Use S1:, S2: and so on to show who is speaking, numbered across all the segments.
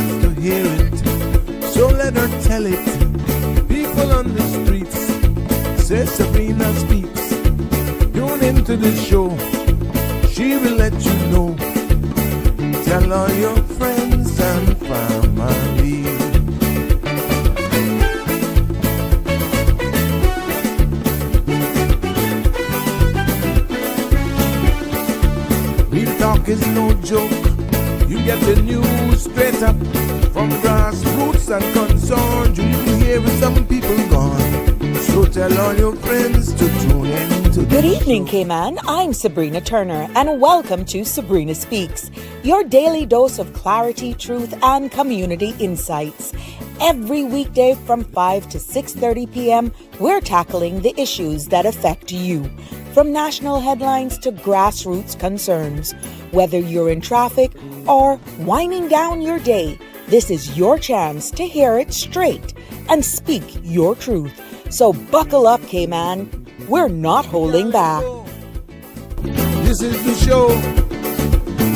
S1: wants to hear it, so let her tell it. People on the streets say Sabrina speaks. Tune into the show, she will let you know. Tell all your friends and family. Real talk is no joke. You get the news straight up from grassroots and concerns. You hear with some people gone. So tell all your friends to tune in to
S2: Good evening, Cayman. I'm Sabrina Turner, and welcome to Sabrina Speaks, your daily dose of clarity, truth, and community insights. Every weekday from 5 to 6:30 p.m., we're tackling the issues that affect you. From national headlines to grassroots concerns. Whether you're in traffic or winding down your day, this is your chance to hear it straight and speak your truth. So buckle up, Cayman. We're not holding back.
S1: This is the show.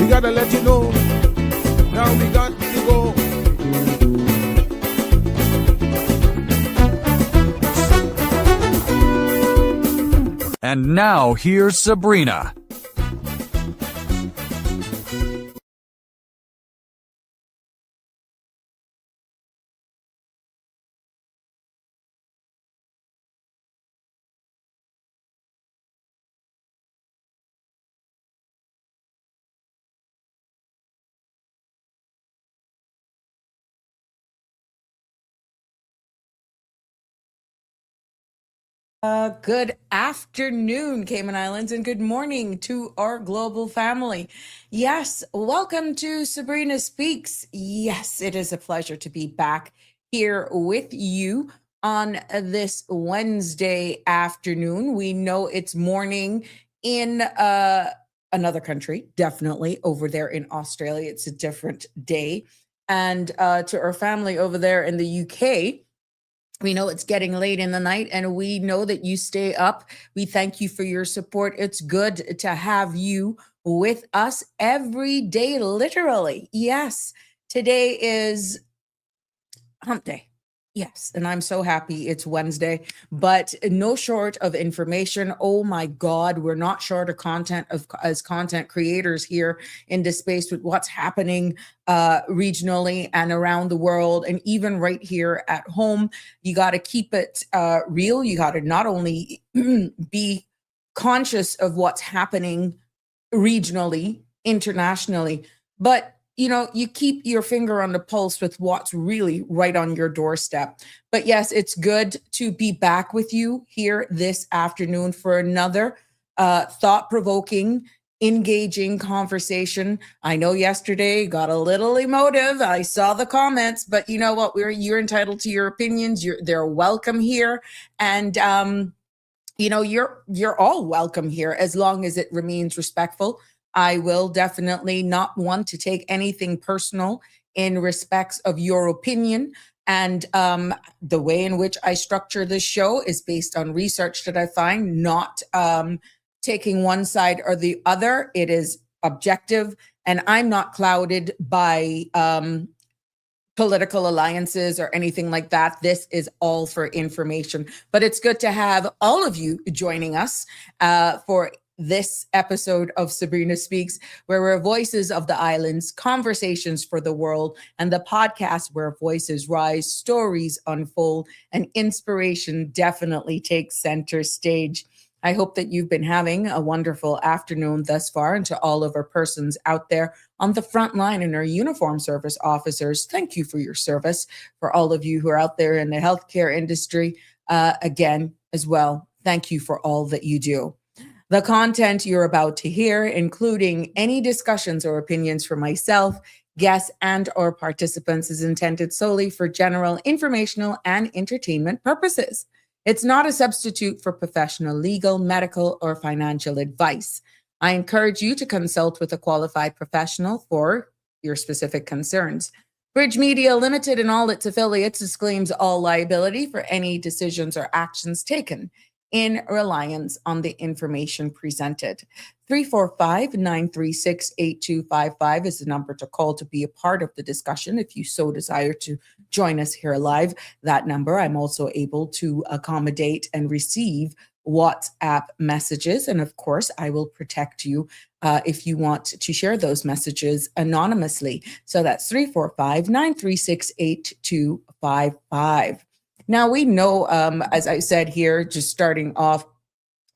S1: We gotta let you know. Now we got to go.
S3: And now here's Sabrina.
S4: Good afternoon, Cayman Islands, and good morning to our global family. Yes, welcome to Sabrina Speaks. Yes, it is a pleasure to be back here with you on this Wednesday afternoon. We know it's morning in another country, definitely over there in Australia. It's a different day. And to our family over there in the UK, we know it's getting late in the night and we know that you stay up. We thank you for your support. It's good to have you with us every day, literally. Yes, today is hump day. Yes, and I'm so happy it's Wednesday, but no short of information. Oh my God, we're not short of content as content creators here in this space with what's happening regionally and around the world, and even right here at home. You got to keep it real. You got to not only be conscious of what's happening regionally, internationally, but you keep your finger on the pulse with what's really right on your doorstep. But yes, it's good to be back with you here this afternoon for another thought-provoking, engaging conversation. I know yesterday got a little emotive. I saw the comments, but you know what? You're entitled to your opinions. They're welcome here. And you're all welcome here as long as it remains respectful. I will definitely not want to take anything personal in respects of your opinion. And the way in which I structure this show is based on research that I find, not taking one side or the other. It is objective, and I'm not clouded by political alliances or anything like that. This is all for information. But it's good to have all of you joining us for this episode of Sabrina Speaks, where we're voices of the islands, conversations for the world, and the podcast where voices rise, stories unfold, and inspiration definitely takes center stage. I hope that you've been having a wonderful afternoon thus far, and to all of our persons out there on the front line and our uniform service officers, thank you for your service. For all of you who are out there in the healthcare industry, again, as well, thank you for all that you do. The content you're about to hear, including any discussions or opinions from myself, guests, and or participants, is intended solely for general informational and entertainment purposes. It's not a substitute for professional legal, medical, or financial advice. I encourage you to consult with a qualified professional for your specific concerns. Bridge Media Limited and all its affiliates disclaims all liability for any decisions or actions taken in reliance on the information presented. 345-936-8255 is the number to call to be a part of the discussion if you so desire to join us here live. That number, I'm also able to accommodate and receive WhatsApp messages. And of course, I will protect you if you want to share those messages anonymously. So that's 345-936-8255. Now, we know, as I said here, just starting off,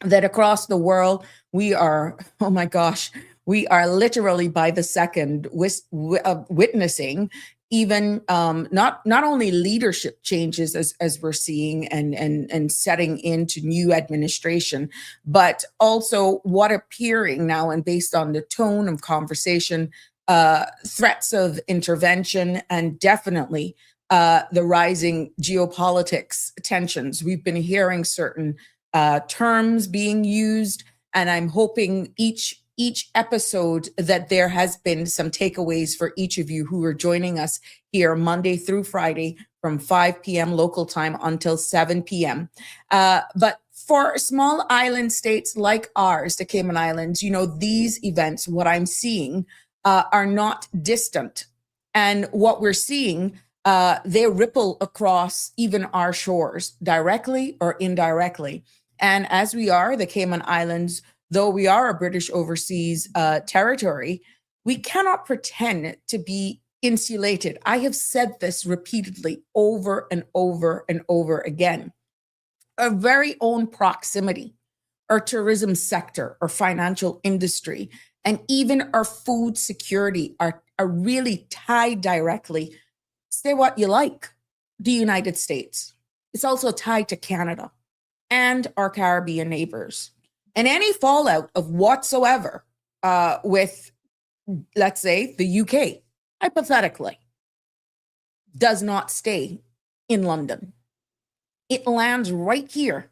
S4: that across the world, we are, oh my gosh, we are literally by the second witnessing even not only leadership changes as we're seeing and setting into new administration, but also what appearing now, and based on the tone of conversation, threats of intervention, and definitely the rising geopolitics tensions. We've been hearing certain terms being used, and I'm hoping each episode that there has been some takeaways for each of you who are joining us here Monday through Friday from 5 p.m. local time until 7 p.m. But for small island states like ours, the Cayman Islands, you know, these events, what I'm seeing, are not distant. And what we're seeing, they ripple across even our shores, directly or indirectly. And as we are the Cayman Islands, though we are a British overseas territory, we cannot pretend to be insulated. I have said this repeatedly over and over and over again. Our very own proximity, our tourism sector, our financial industry, and even our food security are really tied directly, say what you like, the United States. It's also tied to Canada and our Caribbean neighbors. And any fallout of whatsoever with, let's say, the UK, hypothetically, does not stay in London. It lands right here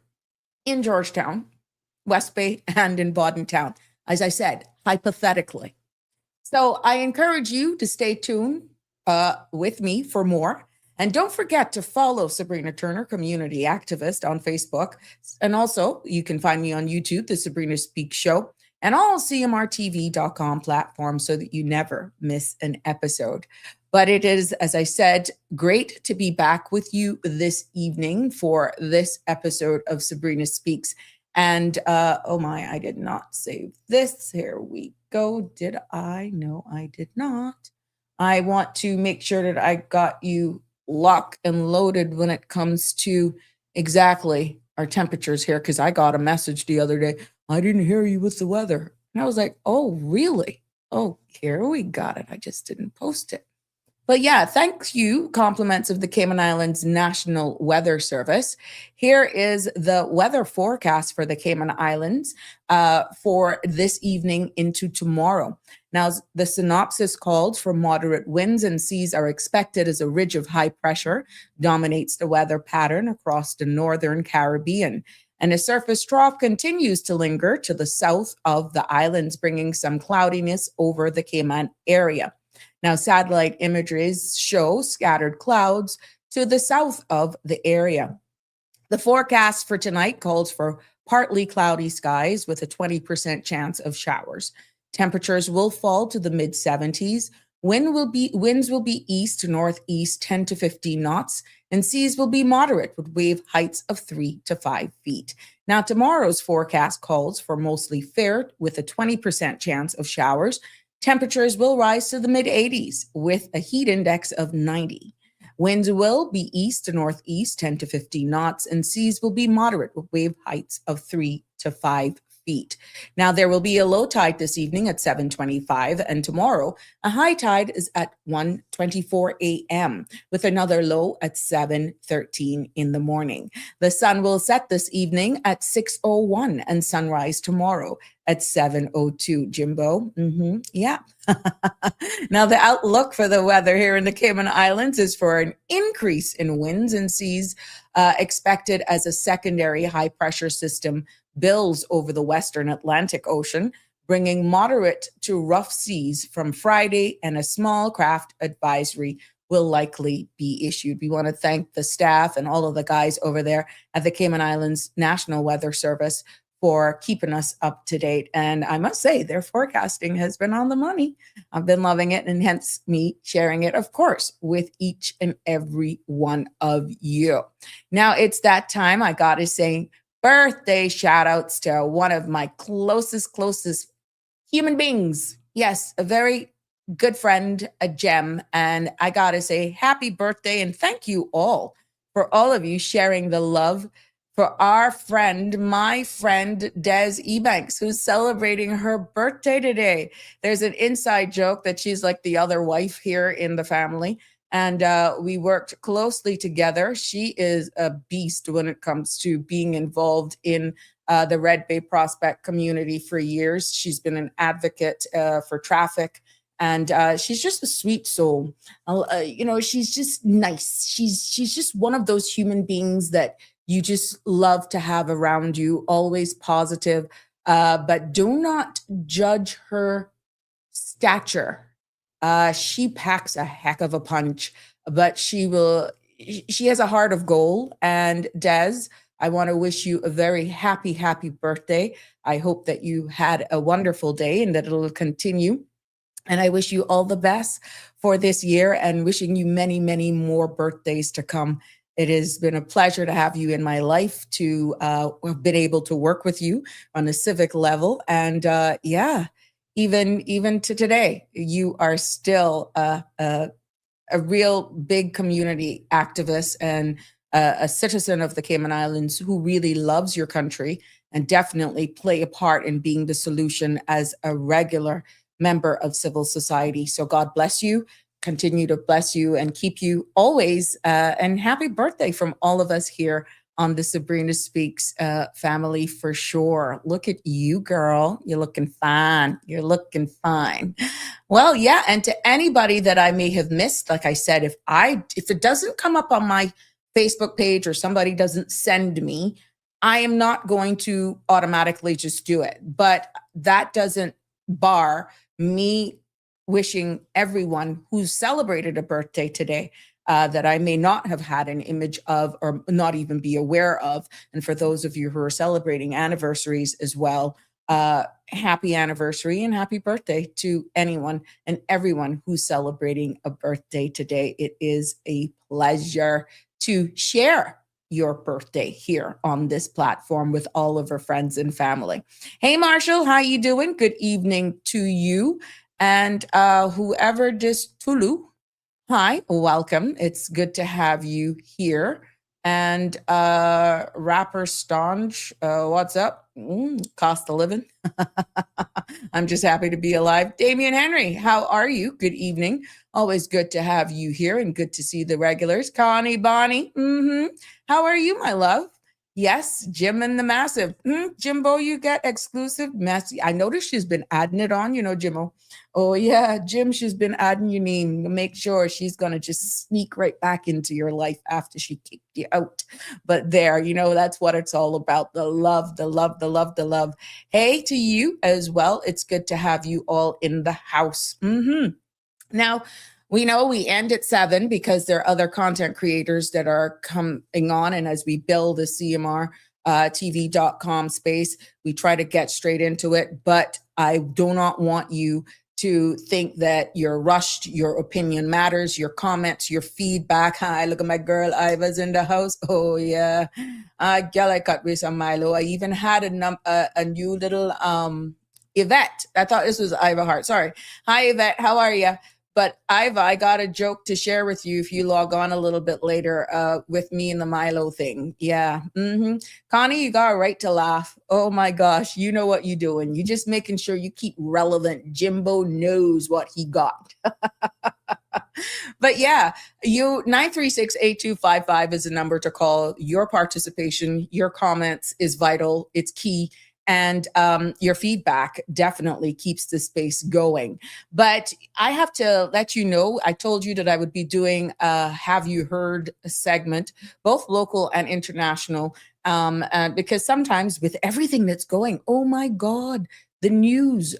S4: in Georgetown, West Bay, and in Bodden Town. As I said, hypothetically. So I encourage you to stay tuned with me for more. And don't forget to follow Sabrina Turner, community activist, on Facebook. And also, you can find me on YouTube, The Sabrina Speaks Show, and all CMRTV.com platforms so that you never miss an episode. But it is, as I said, great to be back with you this evening for this episode of Sabrina Speaks. And oh my, I did not save this. Here we go. Did I? No, I did not. I want to make sure that I got you locked and loaded when it comes to exactly our temperatures here, because I got a message the other day. I didn't hear you with the weather. And I was like, oh, really? Oh, here we got it. I just didn't post it. But yeah, thank you. Compliments of the Cayman Islands National Weather Service. Here is the weather forecast for the Cayman Islands for this evening into tomorrow. Now, the synopsis called for moderate winds and seas are expected as a ridge of high pressure dominates the weather pattern across the northern Caribbean. And a surface trough continues to linger to the south of the islands, bringing some cloudiness over the Cayman area. Now, satellite images show scattered clouds to the south of the area. The forecast for tonight calls for partly cloudy skies with a 20% chance of showers. Temperatures will fall to the mid-70s. Winds will be east to northeast 10 to 15 knots, and seas will be moderate with wave heights of 3 to 5 feet. Now, tomorrow's forecast calls for mostly fair with a 20% chance of showers. Temperatures will rise to the mid-80s with a heat index of 90. Winds will be east to northeast 10 to 15 knots, and seas will be moderate with wave heights of 3 to 5 feet. Now, there will be a low tide this evening at 7:25, and tomorrow a high tide is at 1:24 a.m. with another low at 7:13 in the morning. The sun will set this evening at 6:01 and sunrise tomorrow at 7:02. Jimbo, yeah. Now, the outlook for the weather here in the Cayman Islands is for an increase in winds and seas expected as a secondary high pressure system builds over the Western Atlantic Ocean, bringing moderate to rough seas from Friday, and a small craft advisory will likely be issued. We want to thank the staff and all of the guys over there at the Cayman Islands National Weather Service for keeping us up to date. And I must say, their forecasting has been on the money. I've been loving it, and hence me sharing it, of course, with each and every one of you. Now it's that time. I got to say, birthday shout outs to one of my closest human beings. Yes, a very good friend, a gem. And I got to say, happy birthday. And thank you all for all of you sharing the love for our friend, my friend, Des Ebanks, who's celebrating her birthday today. There's an inside joke that she's like the other wife here in the family. And we worked closely together. She is a beast when it comes to being involved in the Red Bay Prospect community for years. She's been an advocate for traffic, and she's just a sweet soul. She's just nice. She's just one of those human beings that you just love to have around you, always positive, but do not judge her stature. She packs a heck of a punch, but she has a heart of gold. And Des, I want to wish you a very happy birthday. I hope that you had a wonderful day and that it'll continue. And I wish you all the best for this year, and wishing you many more birthdays to come. It has been a pleasure to have you in my life, to have been able to work with you on a civic level. And even to today, you are still a real big community activist and a citizen of the Cayman Islands who really loves your country, and definitely play a part in being the solution as a regular member of civil society. So God bless you, continue to bless you and keep you always. And happy birthday from all of us here on the Sabrina Speaks family for sure. Look at you, girl. You're looking fine. You're looking fine. Well, yeah. And to anybody that I may have missed, like I said, if it doesn't come up on my Facebook page or somebody doesn't send me, I am not going to automatically just do it. But that doesn't bar me wishing everyone who's celebrated a birthday today that I may not have had an image of or not even be aware of. And for those of you who are celebrating anniversaries as well, happy anniversary and happy birthday to anyone and everyone who's celebrating a birthday today. It is a pleasure to share your birthday here on this platform with all of our friends and family. Hey, Marshall, how you doing? Good evening to you. And whoever just Tulu, hi, welcome. It's good to have you here. And Rapper Staunch, what's up? Cost of living. I'm just happy to be alive. Damian Henry, how are you? Good evening. Always good to have you here and good to see the regulars. Connie Bonnie, how are you, my love? Yes, Jim and the Massive. Jimbo, you get exclusive messy. I noticed she's been adding it on, Jimbo. Oh, yeah, Jim, she's been adding your name. Make sure she's going to just sneak right back into your life after she kicked you out. But there, that's what it's all about. The love, the love, the love, the love. Hey, to you as well. It's good to have you all in the house. Now, we know we end at 7 because there are other content creators that are coming on. And as we build the CMR TV.com space, we try to get straight into it. But I do not want you to think that you're rushed. Your opinion matters, your comments, your feedback. Hi, look at my girl Iva's in the house. Oh, yeah. Girl, I cut with some Milo. I even had a new little Yvette. I thought this was Iva Hart. Sorry. Hi, Yvette. How are you? But Iva, I got a joke to share with you if you log on a little bit later with me and the Milo thing. Yeah. Connie, you got a right to laugh. Oh my gosh. You know what you're doing. You're just making sure you keep relevant. Jimbo knows what he got. But yeah, 936-8255 is a number to call. Your participation, your comments is vital. It's key. And your feedback definitely keeps the space going. But I have to let you know, I told you that I would be doing a Have You Heard segment, both local and international, because sometimes with everything that's going, oh my God, the news,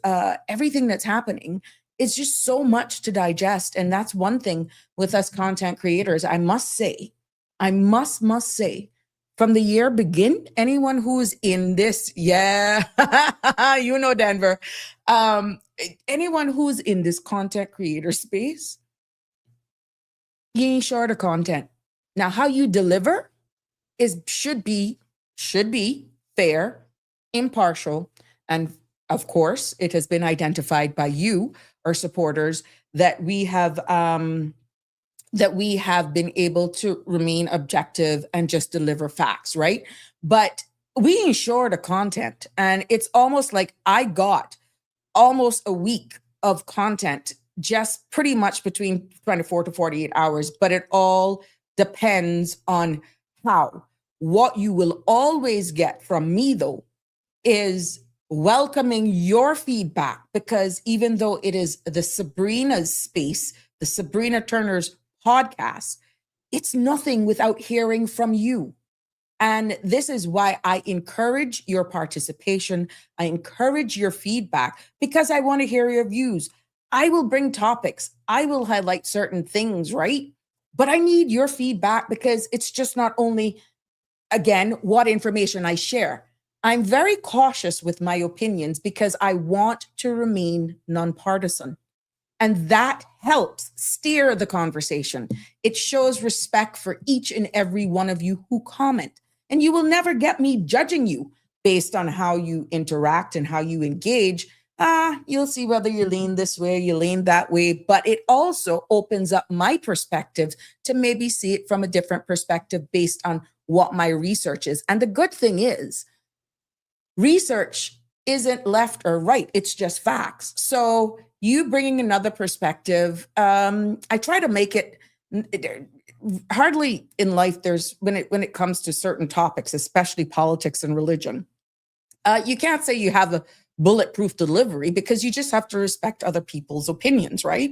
S4: everything that's happening, it's just so much to digest. And that's one thing with us content creators, I must say, from the year begin? Anyone who's in this, yeah, Denver. Um, Anyone who's in this content creator space, you ain't short of content. Now, how you deliver should be fair, impartial, and of course, it has been identified by you, our supporters, that we have been able to remain objective and just deliver facts, right? But we ain't short of content, and it's almost like I got almost a week of content, just pretty much between 24 to 48 hours, but it all depends on how. What you will always get from me, though, is welcoming your feedback, because even though it is the Sabrina's space, the Sabrina Turner's podcast, it's nothing without hearing from you. And this is why I encourage your participation. I encourage your feedback, because I want to hear your views. I will bring topics. I will highlight certain things, right? But I need your feedback, because it's just not only, again, what information I share. I'm very cautious with my opinions because I want to remain nonpartisan. And that helps steer the conversation. It shows respect for each and every one of you who comment. And you will never get me judging you based on how you interact and how you engage. You'll see whether you lean this way, you lean that way. But it also opens up my perspective to maybe see it from a different perspective based on what my research is. And the good thing is, research isn't left or right. It's just facts. So you bringing another perspective, I try to make it hardly in life. There's when it comes to certain topics, especially politics and religion, you can't say you have a bulletproof delivery, because you just have to respect other people's opinions, right?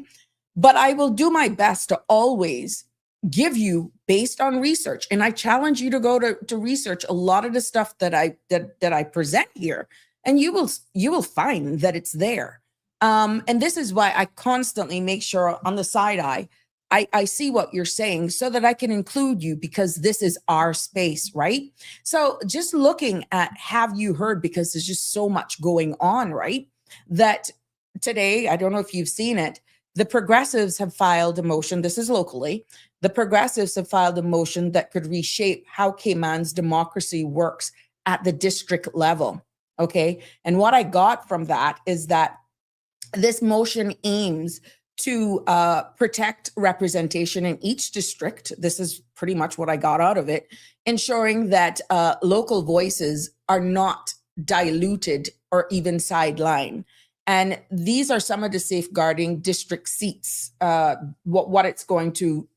S4: But I will do my best to always give you based on research. And I challenge you to go to research a lot of the stuff that I present here, and you will find that it's there. And this is why I constantly make sure on the side I see what you're saying so that I can include you, because this is our space, right? So just looking at, have you heard, because there's just so much going on, right? That today, I don't know if you've seen it, the progressives have filed a motion. This is locally. The progressives have filed a motion that could reshape how Cayman's democracy works at the district level. Okay. And what I got from that is that this motion aims to protect representation in each district. This is pretty much what I got out of it, ensuring that local voices are not diluted or even sidelined. And these are some of the safeguarding district seats, what it's going to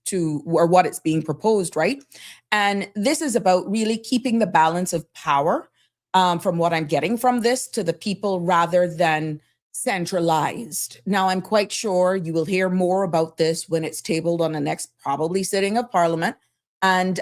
S4: or what it's being proposed, right? And this is about really keeping the balance of power, from what I'm getting from this, to the people rather than centralized. Now, I'm quite sure you will hear more about this when it's tabled on the next probably sitting of Parliament. And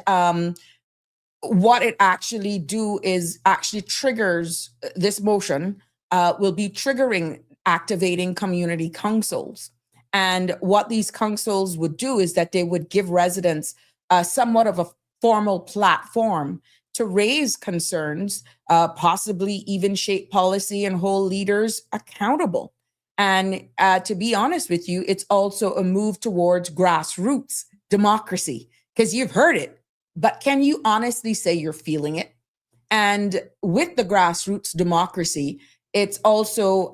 S4: what it actually do is actually triggers this motion, will be triggering activating community councils. And what these councils would do is that they would give residents somewhat of a formal platform to raise concerns, possibly even shape policy and hold leaders accountable. And to be honest with you, it's also a move towards grassroots democracy, because you've heard it, but can you honestly say you're feeling it? And with the grassroots democracy, it's also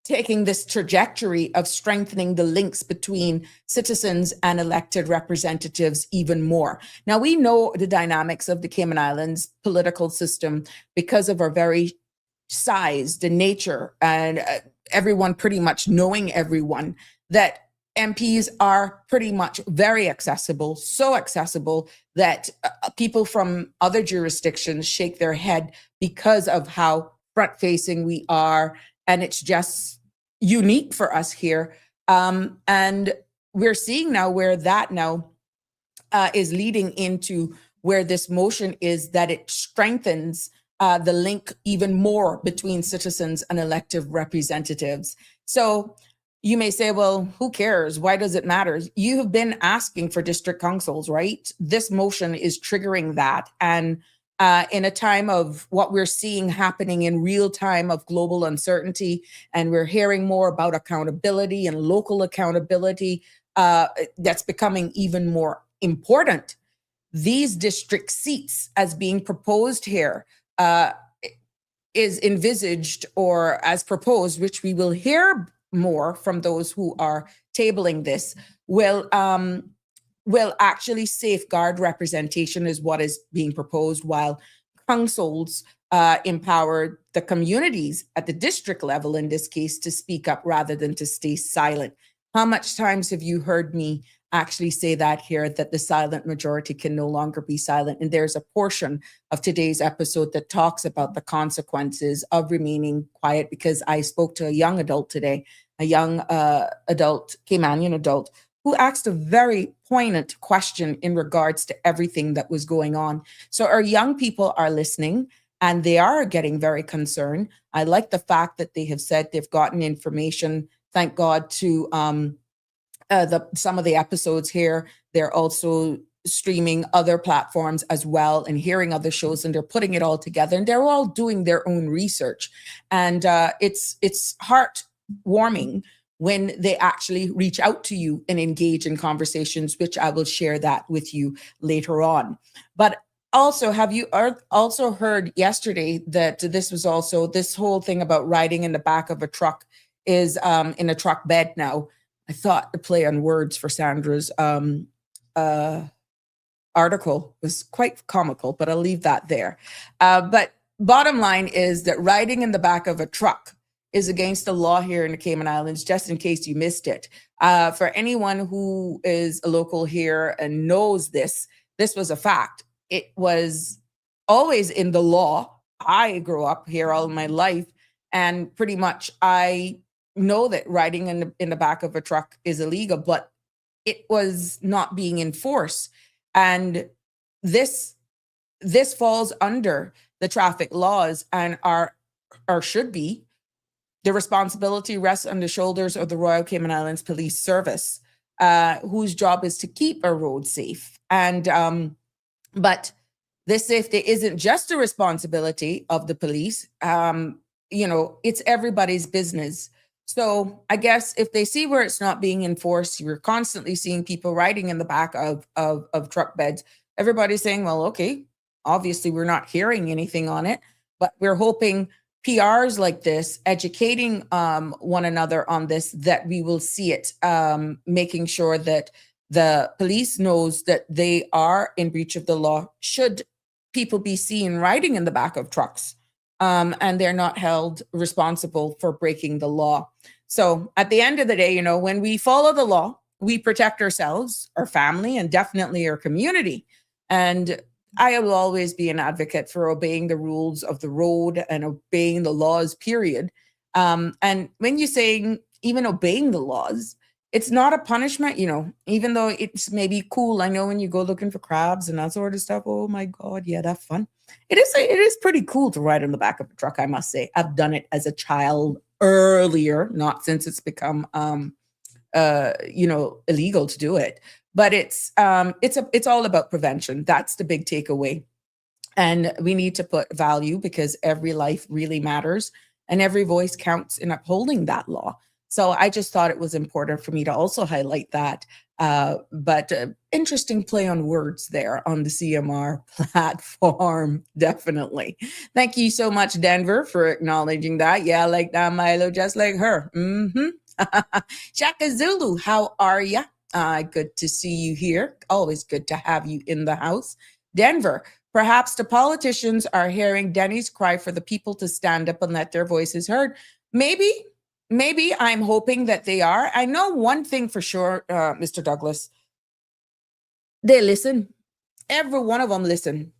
S4: taking this trajectory of strengthening the links between citizens and elected representatives even more. Now, we know the dynamics of the Cayman Islands political system because of our very size, the nature, and everyone pretty much knowing everyone, that MPs are pretty much very accessible, so accessible that people from other jurisdictions shake their head because of how front-facing we are. And it's just unique for us here. And we're seeing now where that now is leading into where this motion is, that it strengthens the link even more between citizens and elected representatives. So You may say, well, who cares? Why does it matter? You have been asking for district councils, right? This motion is triggering that. And in a time of what we're seeing happening in real time of global uncertainty, and we're hearing more about accountability and local accountability, that's becoming even more important. These district seats, as being proposed here, is envisaged or as proposed, which we will hear more from those who are tabling this, will actually safeguard representation is what is being proposed, while councils empower the communities at the district level, in this case, to speak up rather than to stay silent. How much times have you heard me actually say that here, that the silent majority can no longer be silent? And there's a portion of today's episode that talks about the consequences of remaining quiet, because I spoke to a young adult today, a young adult, Caymanian adult, who asked a very poignant question in regards to everything that was going on. So our young people are listening and they are getting very concerned. I like the fact that they have said they've gotten information, thank God, to some of the episodes here. They're also streaming other platforms as well and hearing other shows, and they're putting it all together, and they're all doing their own research. And it's heartwarming when they actually reach out to you and engage in conversations, which I will share that with you later on. But also, have you also heard yesterday that this whole thing about riding in the back of a truck is in a truck bed now? I thought the play on words for Sandra's article was quite comical, but I'll leave that there. But bottom line is that riding in the back of a truck is against the law here in the Cayman Islands, just in case you missed it. For anyone who is a local here and knows this was a fact. It was always in the law. I grew up here all my life, and pretty much I know that riding in the back of a truck is illegal, but it was not being enforced. And this falls under the traffic laws and should be. The responsibility rests on the shoulders of the Royal Cayman Islands Police Service, whose job is to keep a road safe. And but this safety isn't just a responsibility of the police. It's everybody's business. So I guess if they see where it's not being enforced, you're constantly seeing people riding in the back of truck beds. Everybody's saying, well, okay, obviously we're not hearing anything on it, but we're hoping PRs like this, educating one another on this, that we will see it, making sure that the police knows that they are in breach of the law should people be seen riding in the back of trucks, and they're not held responsible for breaking the law. So at the end of the day, when we follow the law, we protect ourselves, our family, and definitely our community. And I will always be an advocate for obeying the rules of the road and obeying the laws, period. And when you're saying even obeying the laws, it's not a punishment, even though it's maybe cool. I know when you go looking for crabs and that sort of stuff, oh my God, yeah, that's fun. It is pretty cool to ride on the back of a truck, I must say. I've done it as a child earlier, not since it's become illegal to do it. But it's all about prevention. That's the big takeaway. And we need to put value, because every life really matters and every voice counts in upholding that law. So I just thought it was important for me to also highlight that. But interesting play on words there on the CMR platform, definitely. Thank you so much, Denver, for acknowledging that. Yeah, like that, Milo, just like her. Shaka Zulu, how are ya? Good to see you here. Always good to have you in the house. Denver, perhaps the politicians are hearing Denny's cry for the people to stand up and let their voices heard. Maybe I'm hoping that they are. I know one thing for sure, Mr. Douglas. They listen. Every one of them listen.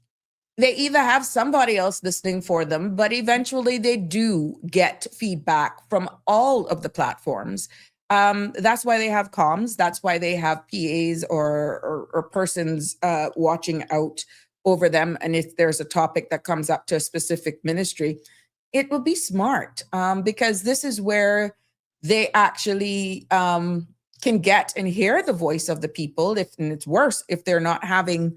S4: They either have somebody else listening for them, but eventually they do get feedback from all of the platforms. That's why they have comms. That's why they have PAs or persons watching out over them. And if there's a topic that comes up to a specific ministry, it will be smart, because this is where they actually can get and hear the voice of the people. And it's worse if they're not having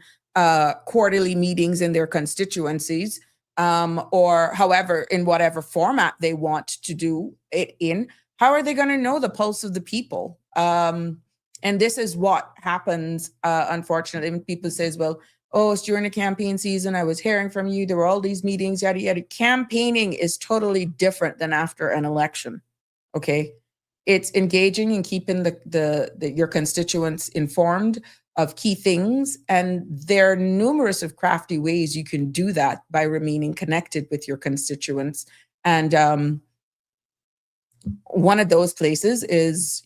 S4: quarterly meetings in their constituencies, or however, in whatever format they want to do it in. How are they going to know the pulse of the people? And this is what happens, unfortunately, when people says, well, oh, it's during the campaign season, I was hearing from you, there were all these meetings, yada, yada. Campaigning is totally different than after an election, okay? It's engaging and keeping your constituents informed of key things. And there are numerous of crafty ways you can do that by remaining connected with your constituents. And one of those places is,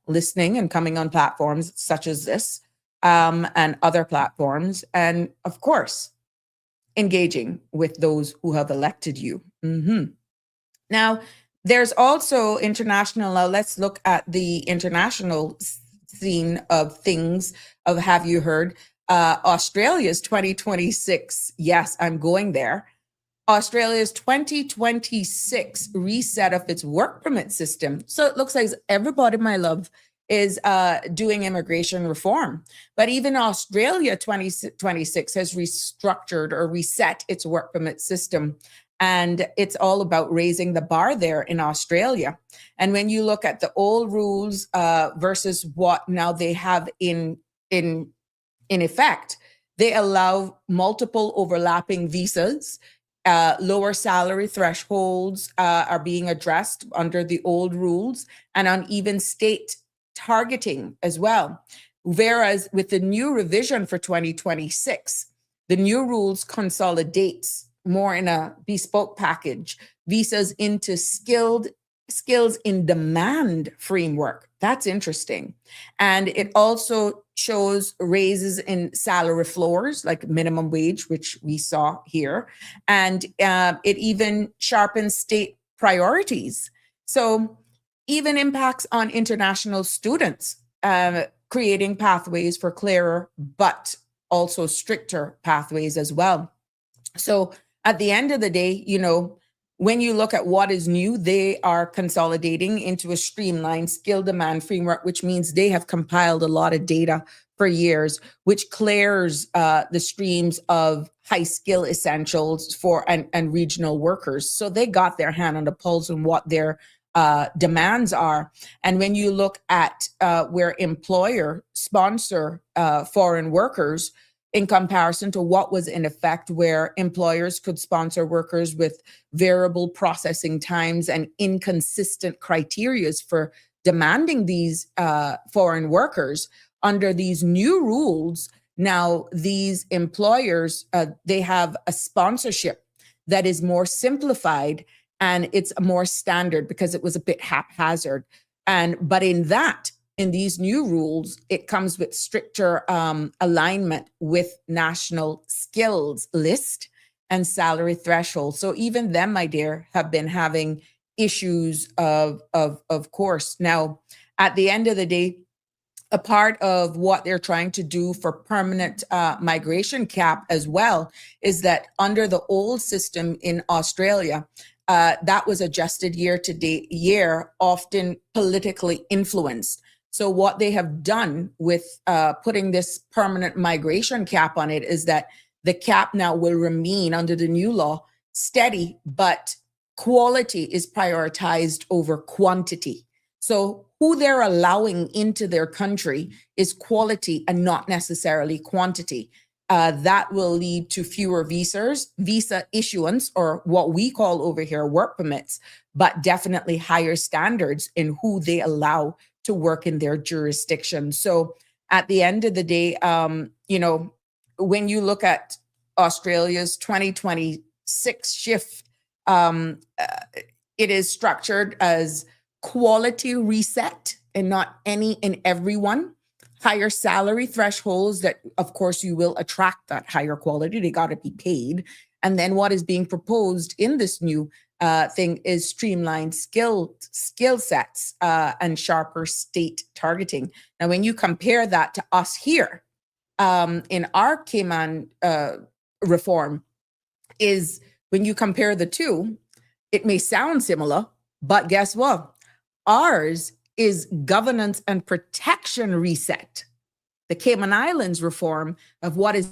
S4: listening and coming on platforms such as this, and other platforms. And of course, engaging with those who have elected you. Now, there's also international. Now, let's look at the international scene of things. Of have you heard Australia's 2026? Yes, I'm going there. Australia's 2026 reset of its work permit system. So it looks like everybody, my love, is doing immigration reform. But even Australia 2026 has restructured or reset its work permit system. And it's all about raising the bar there in Australia. And when you look at the old rules versus what now they have in effect, they allow multiple overlapping visas. Lower salary thresholds are being addressed under the old rules, and uneven state targeting as well. Whereas with the new revision for 2026, the new rules consolidates more in a bespoke package, visas into skills in demand framework. That's interesting. And it also shows raises in salary floors, like minimum wage, which we saw here. And it even sharpens state priorities. So even impacts on international students, creating pathways for clearer, but also stricter pathways as well. So at the end of the day, when you look at what is new, they are consolidating into a streamlined skill demand framework, which means they have compiled a lot of data for years, which clears the streams of high skill essentials for and regional workers. So they got their hand on the pulse on what their demands are. And when you look at where employer sponsor foreign workers, in comparison to what was in effect, where employers could sponsor workers with variable processing times and inconsistent criterias for demanding these foreign workers. Under these new rules, now these employers, they have a sponsorship that is more simplified and it's more standard because it was a bit haphazard. But in these new rules, it comes with stricter alignment with national skills list and salary threshold. So even them, my dear, have been having issues of course. Now, at the end of the day, a part of what they're trying to do for permanent migration cap as well is that under the old system in Australia, that was adjusted year to year, often politically influenced. So what they have done with putting this permanent migration cap on it is that the cap now will remain under the new law steady, but quality is prioritized over quantity. So who they're allowing into their country is quality and not necessarily quantity. That will lead to fewer visa issuance, or what we call over here work permits, but definitely higher standards in who they allow to work in their jurisdiction. So at the end of the day, when you look at Australia's 2026 shift, it is structured as quality reset and not any and everyone. Higher salary thresholds that, of course, you will attract that higher quality. They got to be paid. And then what is being proposed in this new thing is streamlined skill sets and sharper state targeting. Now, when you compare that to us here in our Cayman reform, is when you compare the two, it may sound similar, but guess what? Ours is governance and protection reset. The Cayman Islands reform of what is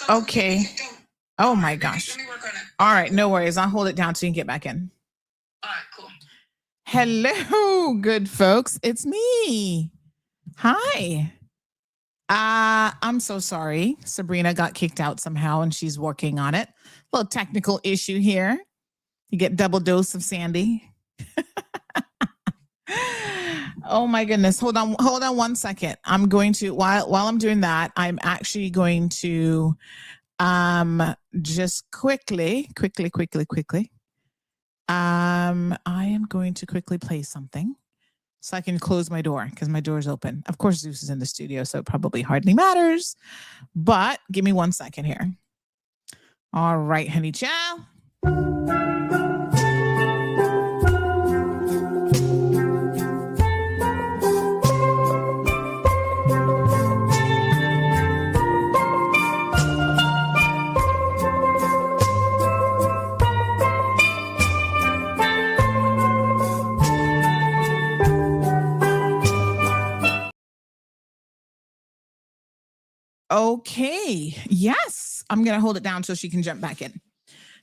S5: Okay. Oh my gosh. All right, no worries. I'll hold it down so you can get back in. All right, cool. Hello, good folks. It's me. Hi. I'm so sorry. Sabrina got kicked out somehow and she's working on it. Little technical issue here. You get double dose of Sandy. Oh my goodness. Hold on 1 second. I'm going to while I'm doing that, I'm actually going to just quickly. I am going to quickly play something so I can close my door because my door is open. Of course, Zeus is in the studio, so it probably hardly matters. But give me 1 second here. All right, honey chow. Okay. Yes. I'm going to hold it down so she can jump back in.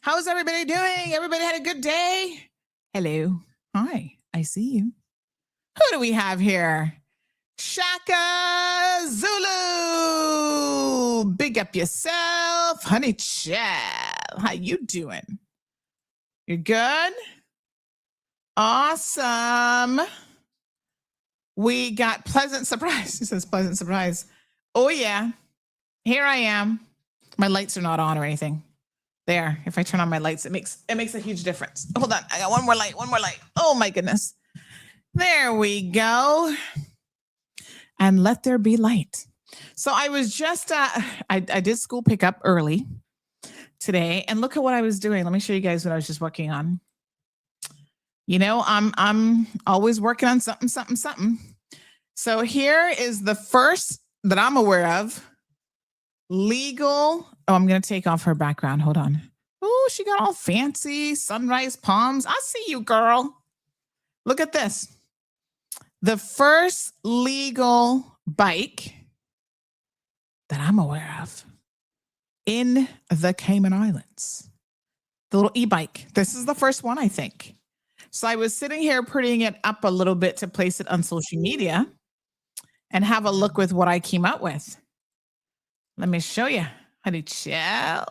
S5: How's everybody doing? Everybody had a good day? Hello. Hi. I see you. Who do we have here? Shaka Zulu. Big up yourself. Honey child. How you doing? You good? Awesome. We got pleasant surprise. He says pleasant surprise. Oh, yeah. Here I am. My lights are not on or anything. There. If I turn on my lights, it makes a huge difference. Hold on. I got one more light. Oh my goodness. There we go. And let there be light. So I was just I did school pickup early today, and look at what I was doing. Let me show you guys what I was just working on. You know, I'm always working on something. So here is the first that I'm aware of. Legal. Oh, I'm going to take off her background. Hold on. Oh, she got all fancy. Sunrise palms. I see you, girl. Look at this. The first legal bike that I'm aware of in the Cayman Islands. The little e-bike. This is the first one, I think. So I was sitting here putting it up a little bit to place it on social media and have a look with what I came up with. Let me show you. Honey chill.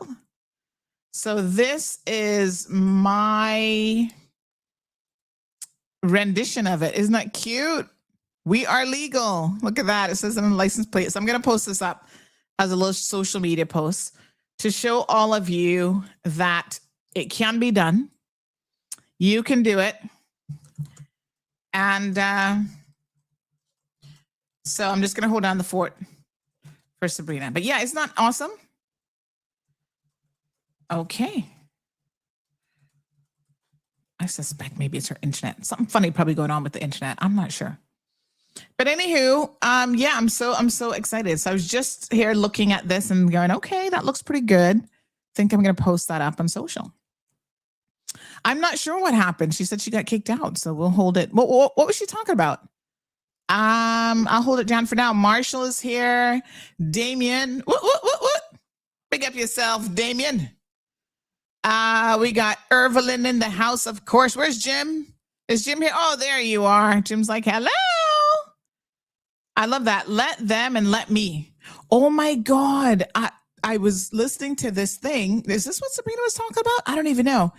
S5: So this is my rendition of it. Isn't that cute? We are legal. Look at that. It says it on the license plate. So I'm going to post this up as a little social media post to show all of you that it can be done. You can do it. And so I'm just going to hold down the fort for Sabrina. But yeah, it's not awesome. Okay. I suspect maybe it's her internet. Something funny probably going on with the internet. I'm not sure. But anywho, yeah, I'm so excited. So I was just here looking at this and going, okay, that looks pretty good. I think I'm going to post that up on social. I'm not sure what happened. She said she got kicked out, so we'll hold it. What was she talking about? I'll hold it down for now. Marshall is here. Damien. What? Big up yourself, Damien. We got Irvelyn in the house, of course. Where's Jim? Is Jim here? Oh, there you are. Jim's like, hello. I love that. Let them and let me. Oh my God. I was listening to this thing. Is this what Sabrina was talking about? I don't even know.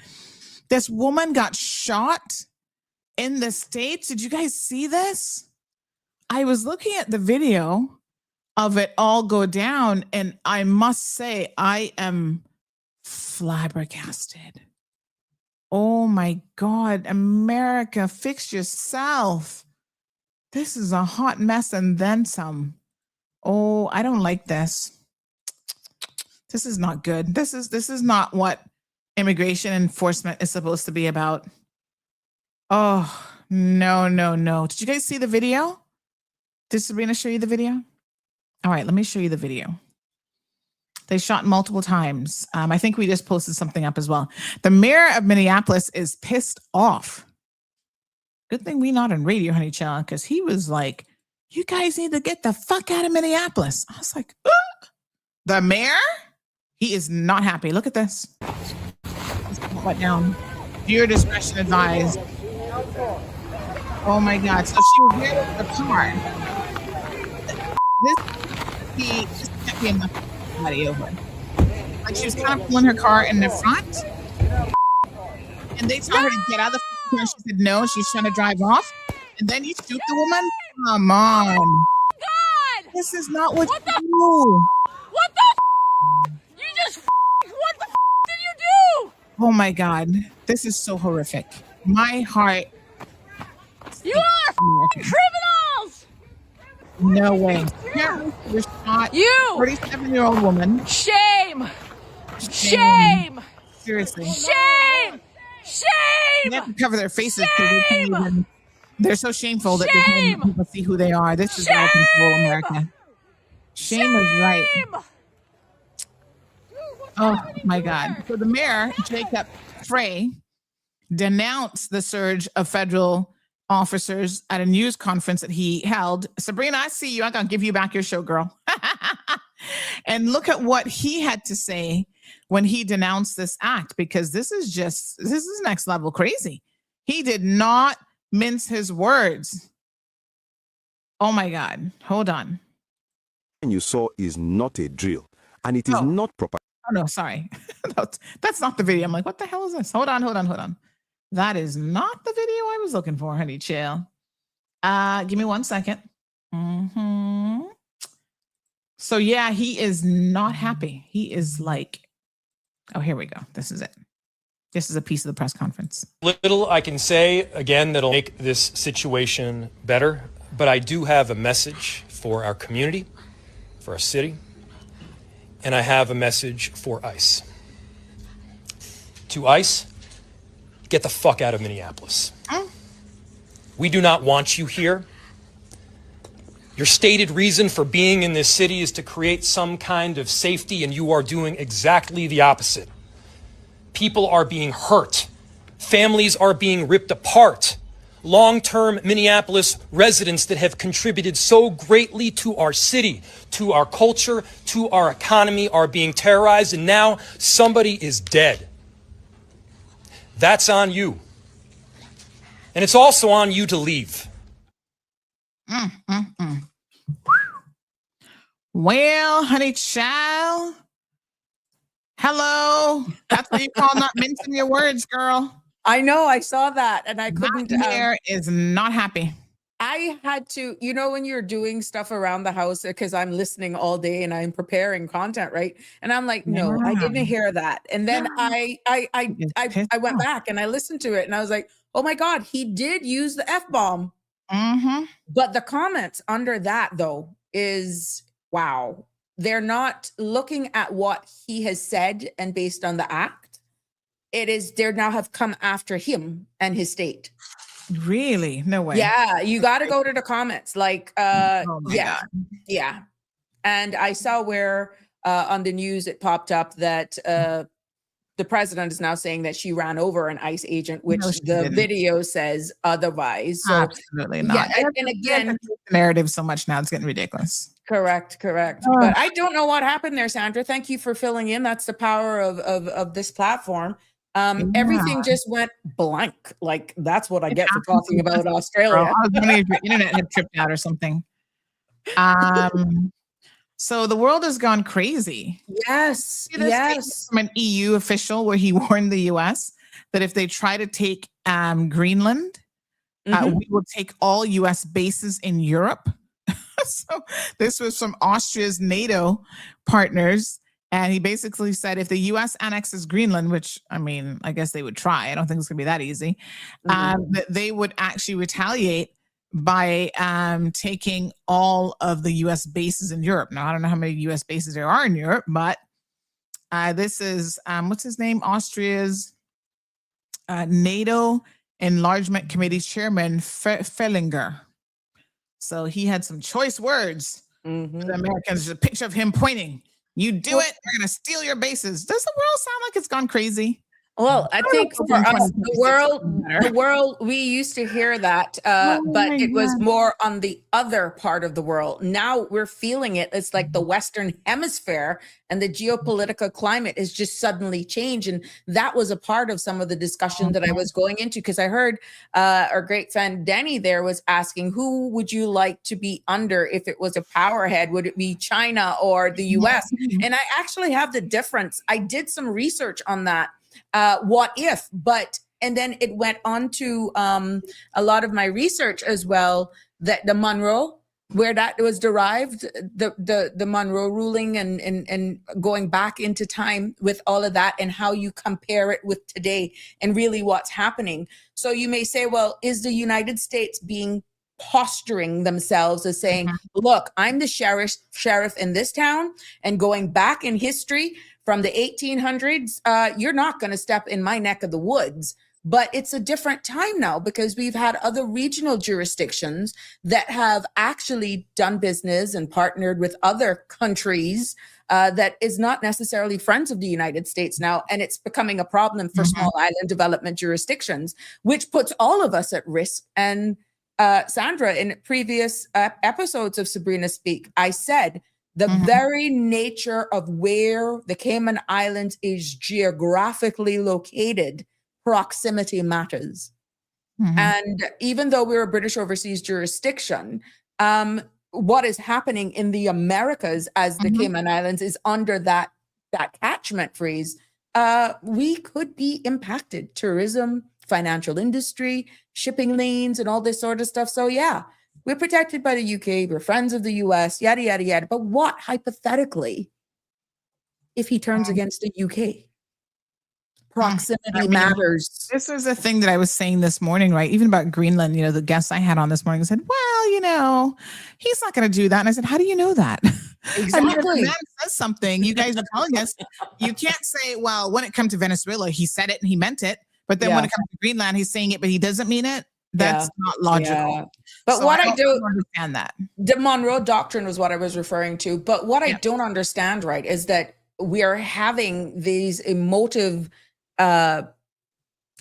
S5: This woman got shot in the States. Did you guys see this? I was looking at the video of it all go down, and I must say I am flabbergasted. Oh my God, America, fix yourself. This is a hot mess and then some. Oh, I don't like this. This is not good. This is not what immigration enforcement is supposed to be about. Oh, no. Did you guys see the video? Did Sabrina show you the video? All right, let me show you the video. They shot multiple times. I think we just posted something up as well. The mayor of Minneapolis is pissed off. Good thing we not on radio, honey child, because he was like, you guys need to get the fuck out of Minneapolis. I was like, the mayor? He is not happy. Look at this. Went down. Your discretion advised. Oh my God. So she was there with the car. This can't be enough for somebody over. Like she was kind of pulling her car in the front. And they told her to get out of the car. And she said no. She's trying to drive off. And then you shoot the woman? Come on.
S6: God!
S5: This is not what you do.
S6: What the You just what the did you do?
S5: Oh my God. This is so horrific. My heart.
S6: You are criminals!
S5: No way. Apparently she was shot.
S6: You!
S5: 37-year-old woman.
S6: Shame! Shame!
S5: Seriously.
S6: Shame!
S5: They have to cover their faces because they can't even. They're so shameful that they can't even people see who they are. This is out of control, America. Shame is right. Oh my God. So the mayor, Jacob Frey, denounced the surge of federal officers at a news conference that he held. Sabrina, I see you. I'm going to give you back your show, girl. And look at what he had to say when he denounced this act, because this is next level crazy. He did not mince his words. Oh my God. Hold on.
S7: And you saw is not a drill, and it is not proper.
S5: Oh no, sorry. That's not the video. I'm like, what the hell is this? Hold on. That is not the video I was looking for, honey. Chill. Give me 1 second. So yeah, he is not happy. He is like, oh, here we go. This is it. This is a piece of the press conference.
S8: Little I can say, again, that'll make this situation better, but I do have a message for our community, for our city, and I have a message for ICE. To ICE, get the fuck out of Minneapolis. We do not want you here. Your stated reason for being in this city is to create some kind of safety, and you are doing exactly the opposite. People are being hurt. Families are being ripped apart. Long-term Minneapolis residents that have contributed so greatly to our city, to our culture, to our economy are being terrorized, and now somebody is dead. That's on you. And it's also on you to leave.
S5: Well, honey child. Hello. That's what you call not mincing your words, girl.
S4: I know, I saw that and I couldn't.
S5: That mayor is not happy.
S4: I had to, when you're doing stuff around the house, because I'm listening all day and I'm preparing content, right? And I'm like, no, I didn't hear that. And then I went back and I listened to it and I was like, oh my God, he did use the F-bomb. But the comments under that though is, wow, they're not looking at what he has said and based on the act. It is, they now have come after him and his state.
S5: Really? No way.
S4: Yeah, you got to go to the comments. Like,
S5: oh my God.
S4: Yeah. And I saw where on the news it popped up that the president is now saying that she ran over an ICE agent, which the video says otherwise. So,
S5: absolutely not.
S4: Yeah, and again,
S5: the narrative so much now, it's getting ridiculous.
S4: Correct. But I don't know what happened there, Sandra. Thank you for filling in. That's the power of this platform. Everything just went blank. Like, that's what I get for talking about Australia.
S5: I was wondering if your internet had tripped out or something. So the world has gone crazy.
S4: Yes.
S5: From an EU official where he warned the US that if they try to take Greenland, we will take all US bases in Europe. So this was from Austria's NATO partners. And he basically said if the U.S. annexes Greenland, which, I mean, I guess they would try. I don't think it's going to be that easy. That they would actually retaliate by taking all of the U.S. bases in Europe. Now, I don't know how many U.S. bases there are in Europe, but this is, what's his name? Austria's NATO Enlargement Committee Chairman, Fellinger. So he had some choice words for the Americans. There's a picture of him pointing. You do it, we're going to steal your bases. Does the world sound like it's gone crazy?
S4: Well, I think
S5: Hopefully
S4: for
S5: in
S4: us,
S5: 2026 it'll be better.
S4: the world, we used to hear that,
S5: Oh
S4: but
S5: my
S4: it was
S5: God.
S4: more on the other part of the world. Now we're feeling it. It's like the Western Hemisphere and the geopolitical climate is just suddenly changed. And that was a part of some of the discussion that I was going into, because I heard our great friend Danny there was asking, who would you like to be under if it was a powerhead? Would it be China or the US? And I actually have the difference. I did some research on that. What if, but, and then it went on to a lot of my research as well, that the Monroe, where that was derived, the Monroe ruling, and going back into time with all of that, and how you compare it with today and really what's happening. So you may say, well, is the United States being posturing themselves as saying, look, I'm the sheriff in this town, and going back in history from the 1800s, you're not going to step in my neck of the woods. But it's a different time now, because we've had other regional jurisdictions that have actually done business and partnered with other countries that is not necessarily friends of the United States now. And it's becoming a problem for small island development jurisdictions, which puts all of us at risk. And Sandra, in previous episodes of Sabrina Speak, I said the very nature of where the Cayman Islands is geographically located, proximity matters. And even though we're a British overseas jurisdiction, what is happening in the Americas as the Cayman Islands is under that catchment phrase, we could be impacted. Tourism, financial industry, shipping lanes, and all this sort of stuff. So yeah, we're protected by the UK. We're friends of the US, yada, yada, yada. But what, hypothetically, if he turns against the UK? Proximity matters.
S5: This was a thing that I was saying this morning, right? Even about Greenland, the guest I had on this morning said, well, he's not going to do that. And I said, how do you know that?
S4: Exactly.
S5: I mean, if the man says something, you guys are telling us, you can't say, well, when it comes to Venezuela, he said it and he meant it. But then when it comes to Greenland, he's saying it, but he doesn't mean it. That's not logical.
S4: Yeah. But
S5: so
S4: what
S5: I
S4: I do
S5: understand that.
S4: The Monroe Doctrine was what I was referring to. But what I don't understand, right, is that we are having these emotive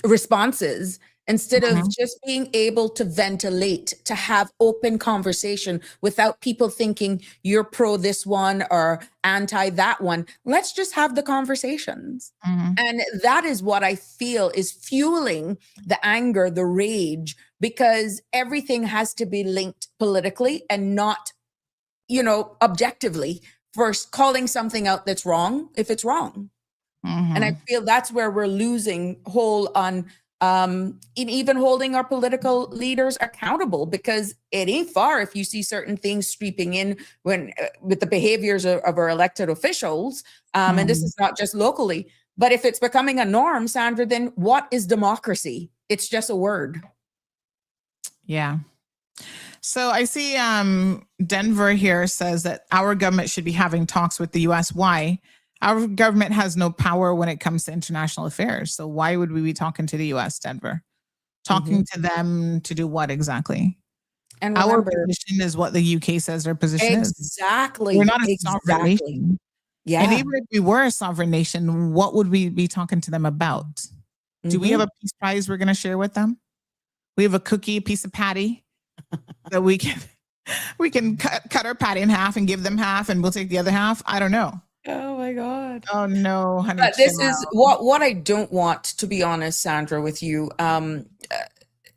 S4: responses instead of just being able to ventilate, to have open conversation without people thinking you're pro this one or anti that one. Let's just have the conversations. And that is what I feel is fueling the anger, the rage, because everything has to be linked politically and not, objectively. First, calling something out that's wrong if it's wrong. And I feel that's where we're losing hold on in even holding our political leaders accountable, because it ain't far if you see certain things sweeping in when with the behaviors of our elected officials. And this is not just locally, but if it's becoming a norm, Sandra, then what is democracy? It's just a word.
S5: Yeah. So I see Denver here says that our government should be having talks with the US. Why? Our government has no power when it comes to international affairs. So why would we be talking to the US, Denver? Talking to them to do what exactly? And our position is what the UK says their position is.
S4: Exactly.
S5: We're not a sovereign nation.
S4: Yeah.
S5: And even if we were a sovereign nation, what would we be talking to them about? Do we have a peace prize we're going to share with them? We have a cookie, a piece of patty that we can cut our patty in half and give them half, and we'll take the other half. I don't know.
S4: Oh my God.
S5: Oh no, honey.
S4: But this is what I don't want, to be honest, Sandra, with you,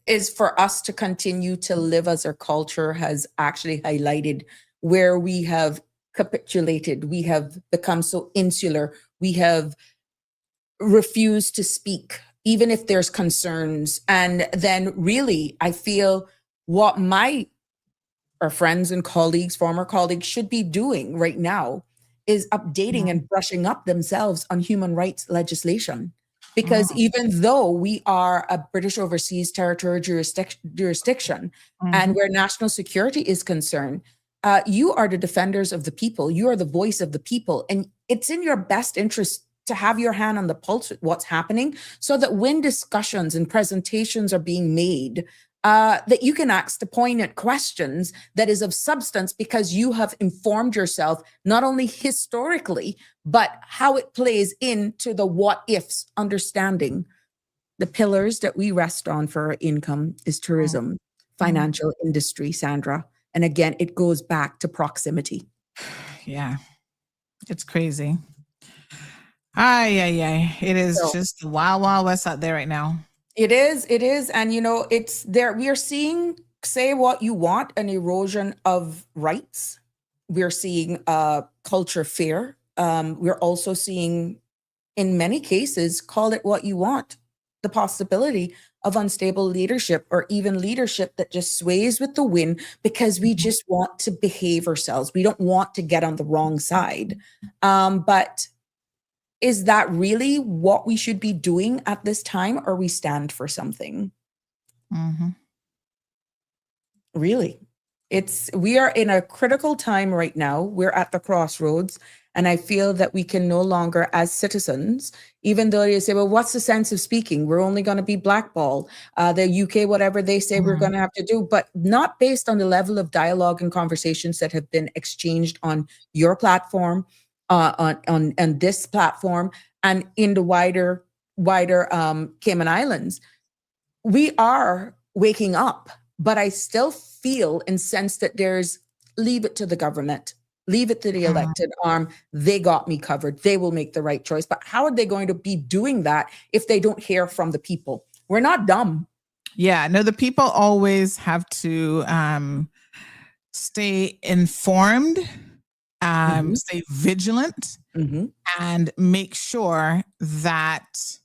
S4: is for us to continue to live as our culture has actually highlighted, where we have capitulated, we have become so insular, we have refused to speak, even if there's concerns. And then really, I feel what our friends and colleagues, former colleagues, should be doing right now is updating and brushing up themselves on human rights legislation. Because even though we are a British overseas territorial jurisdiction and where national security is concerned, you are the defenders of the people. You are the voice of the people. And it's in your best interest to have your hand on the pulse with what's happening, so that when discussions and presentations are being made, that you can ask the poignant questions that is of substance because you have informed yourself not only historically, but how it plays into the what ifs understanding. The pillars that we rest on for our income is tourism, financial industry, Sandra. And again, it goes back to proximity.
S5: Yeah, it's crazy. Ay. It is
S4: So-
S5: just the wild, wild west out there right now.
S4: It is. And it's there. We are seeing, say what you want, an erosion of rights. We're seeing culture fear. We're also seeing, in many cases, call it what you want, the possibility of unstable leadership, or even leadership that just sways with the wind because we just want to behave ourselves. We don't want to get on the wrong side. But is that really what we should be doing at this time, or we stand for something? Really? We are in a critical time right now. We're at the crossroads. And I feel that we can no longer, as citizens, even though you say, well, what's the sense of speaking? We're only going to be blackballed. The UK, whatever they say we're going to have to do, but not based on the level of dialogue and conversations that have been exchanged on your platform, on this platform, and in the wider Cayman Islands. We are waking up, but I still feel and sense that there's leave it to the government. Leave it to the elected arm. They got me covered. They will make the right choice. But how are they going to be doing that if they don't hear from the people? We're not dumb.
S5: Yeah, no, the people always have to stay informed, stay vigilant, and make sure that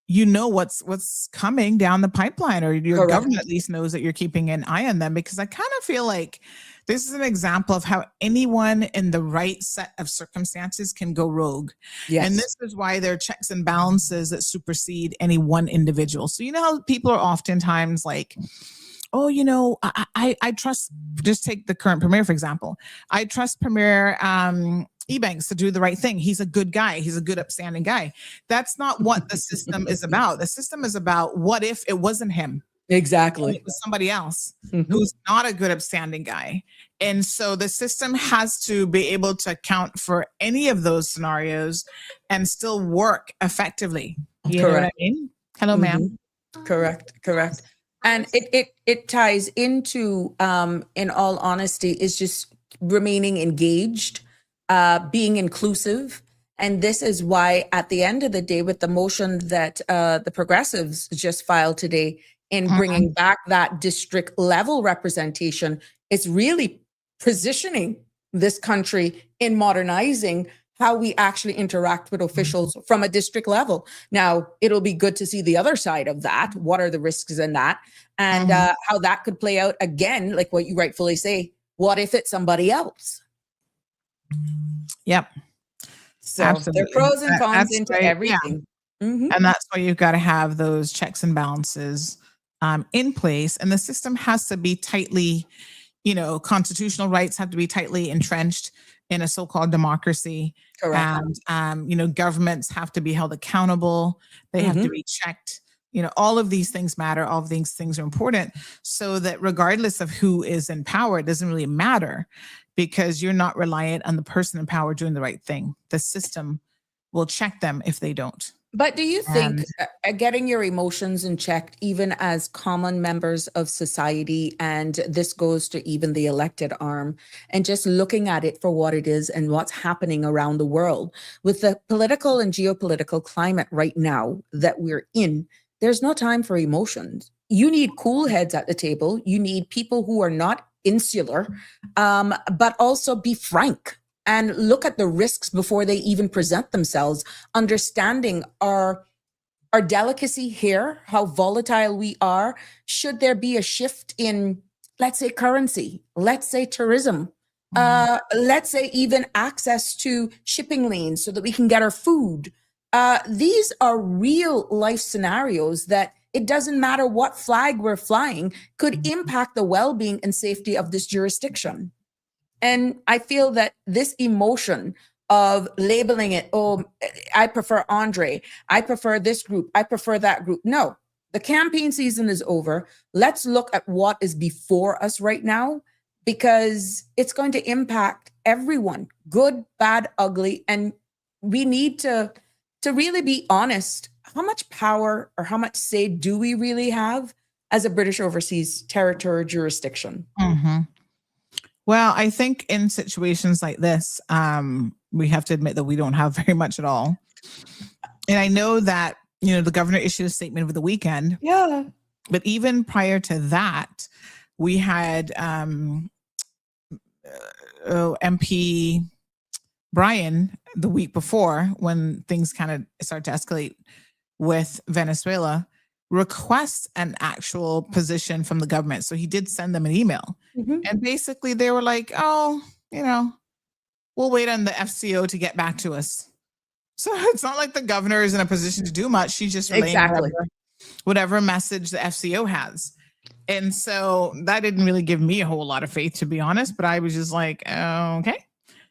S5: you know what's coming down the pipeline, or your government at least knows that you're keeping an eye on them. Because I kind of feel like this is an example of how anyone in the right set of circumstances can go rogue. Yes. And this is why there are checks and balances that supersede any one individual. So you know how people are oftentimes like, oh, I trust, just take the current premier, for example. I trust Premier Ebanks to do the right thing. He's a good guy. He's a good, upstanding guy. That's not what the system is about. The system is about, what if it wasn't him?
S4: Exactly.
S5: It was somebody else who's not a good, upstanding guy. And so the system has to be able to account for any of those scenarios and still work effectively. You know what I mean? Hello, ma'am.
S4: Correct. And it ties into, in all honesty, is just remaining engaged, being inclusive. And this is why, at the end of the day, with the motion that the progressives just filed today in bringing back that district level representation, it's really positioning this country in modernizing how we actually interact with officials from a district level. Now, it'll be good to see the other side of that. What are the risks in that? And how that could play out again, like what you rightfully say, what if it's somebody else?
S5: Yep.
S4: So
S5: absolutely.
S4: there are pros and cons
S5: That's
S4: into
S5: right.
S4: everything.
S5: Yeah. And that's why you've got to have those checks and balances in place. And the system has to be tightly, constitutional rights have to be tightly entrenched in a so-called democracy.
S4: Correct.
S5: And, governments have to be held accountable. They have to be checked. All of these things matter. All of these things are important, so that regardless of who is in power, it doesn't really matter, because you're not reliant on the person in power doing the right thing. The system will check them if they don't.
S4: But do you think getting your emotions in check, even as common members of society, and this goes to even the elected arm, and just looking at it for what it is and what's happening around the world with the political and geopolitical climate right now that we're in, there's no time for emotions. You need cool heads at the table. You need people who are not insular, but also be frank and look at the risks before they even present themselves, understanding our delicacy here, how volatile we are. Should there be a shift in, let's say, currency, let's say tourism, let's say even access to shipping lanes so that we can get our food. These are real life scenarios that it doesn't matter what flag we're flying, could impact the well-being and safety of this jurisdiction. And I feel that this emotion of labeling it, oh, I prefer Andre, I prefer this group, I prefer that group. No, The campaign season is over. Let's look at what is before us right now, because it's going to impact everyone, good, bad, ugly. And we need to really be honest. How much power or how much say do we really have as a British overseas territory jurisdiction?
S5: Well, I think in situations like this, we have to admit that we don't have very much at all. And I know that, the governor issued a statement over the weekend.
S4: Yeah.
S5: But even prior to that, we had MP Brian the week before, when things kind of start to escalate with Venezuela, request an actual position from the government. So he did send them an email. And basically they were like, oh, we'll wait on the FCO to get back to us. So it's not like the governor is in a position to do much. She's just relaying whatever message the FCO has. And so that didn't really give me a whole lot of faith, to be honest. But I was just like, okay.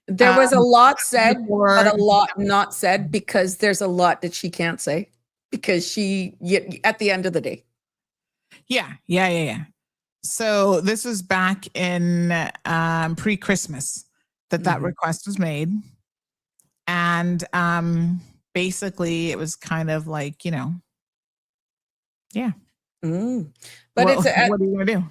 S4: There was a lot said, but a lot not said, because there's a lot that she can't say, because she, at the end of the day.
S5: Yeah. So this was back in pre-Christmas that request was made. And basically it was kind of like, yeah.
S4: But
S5: what are you going to do?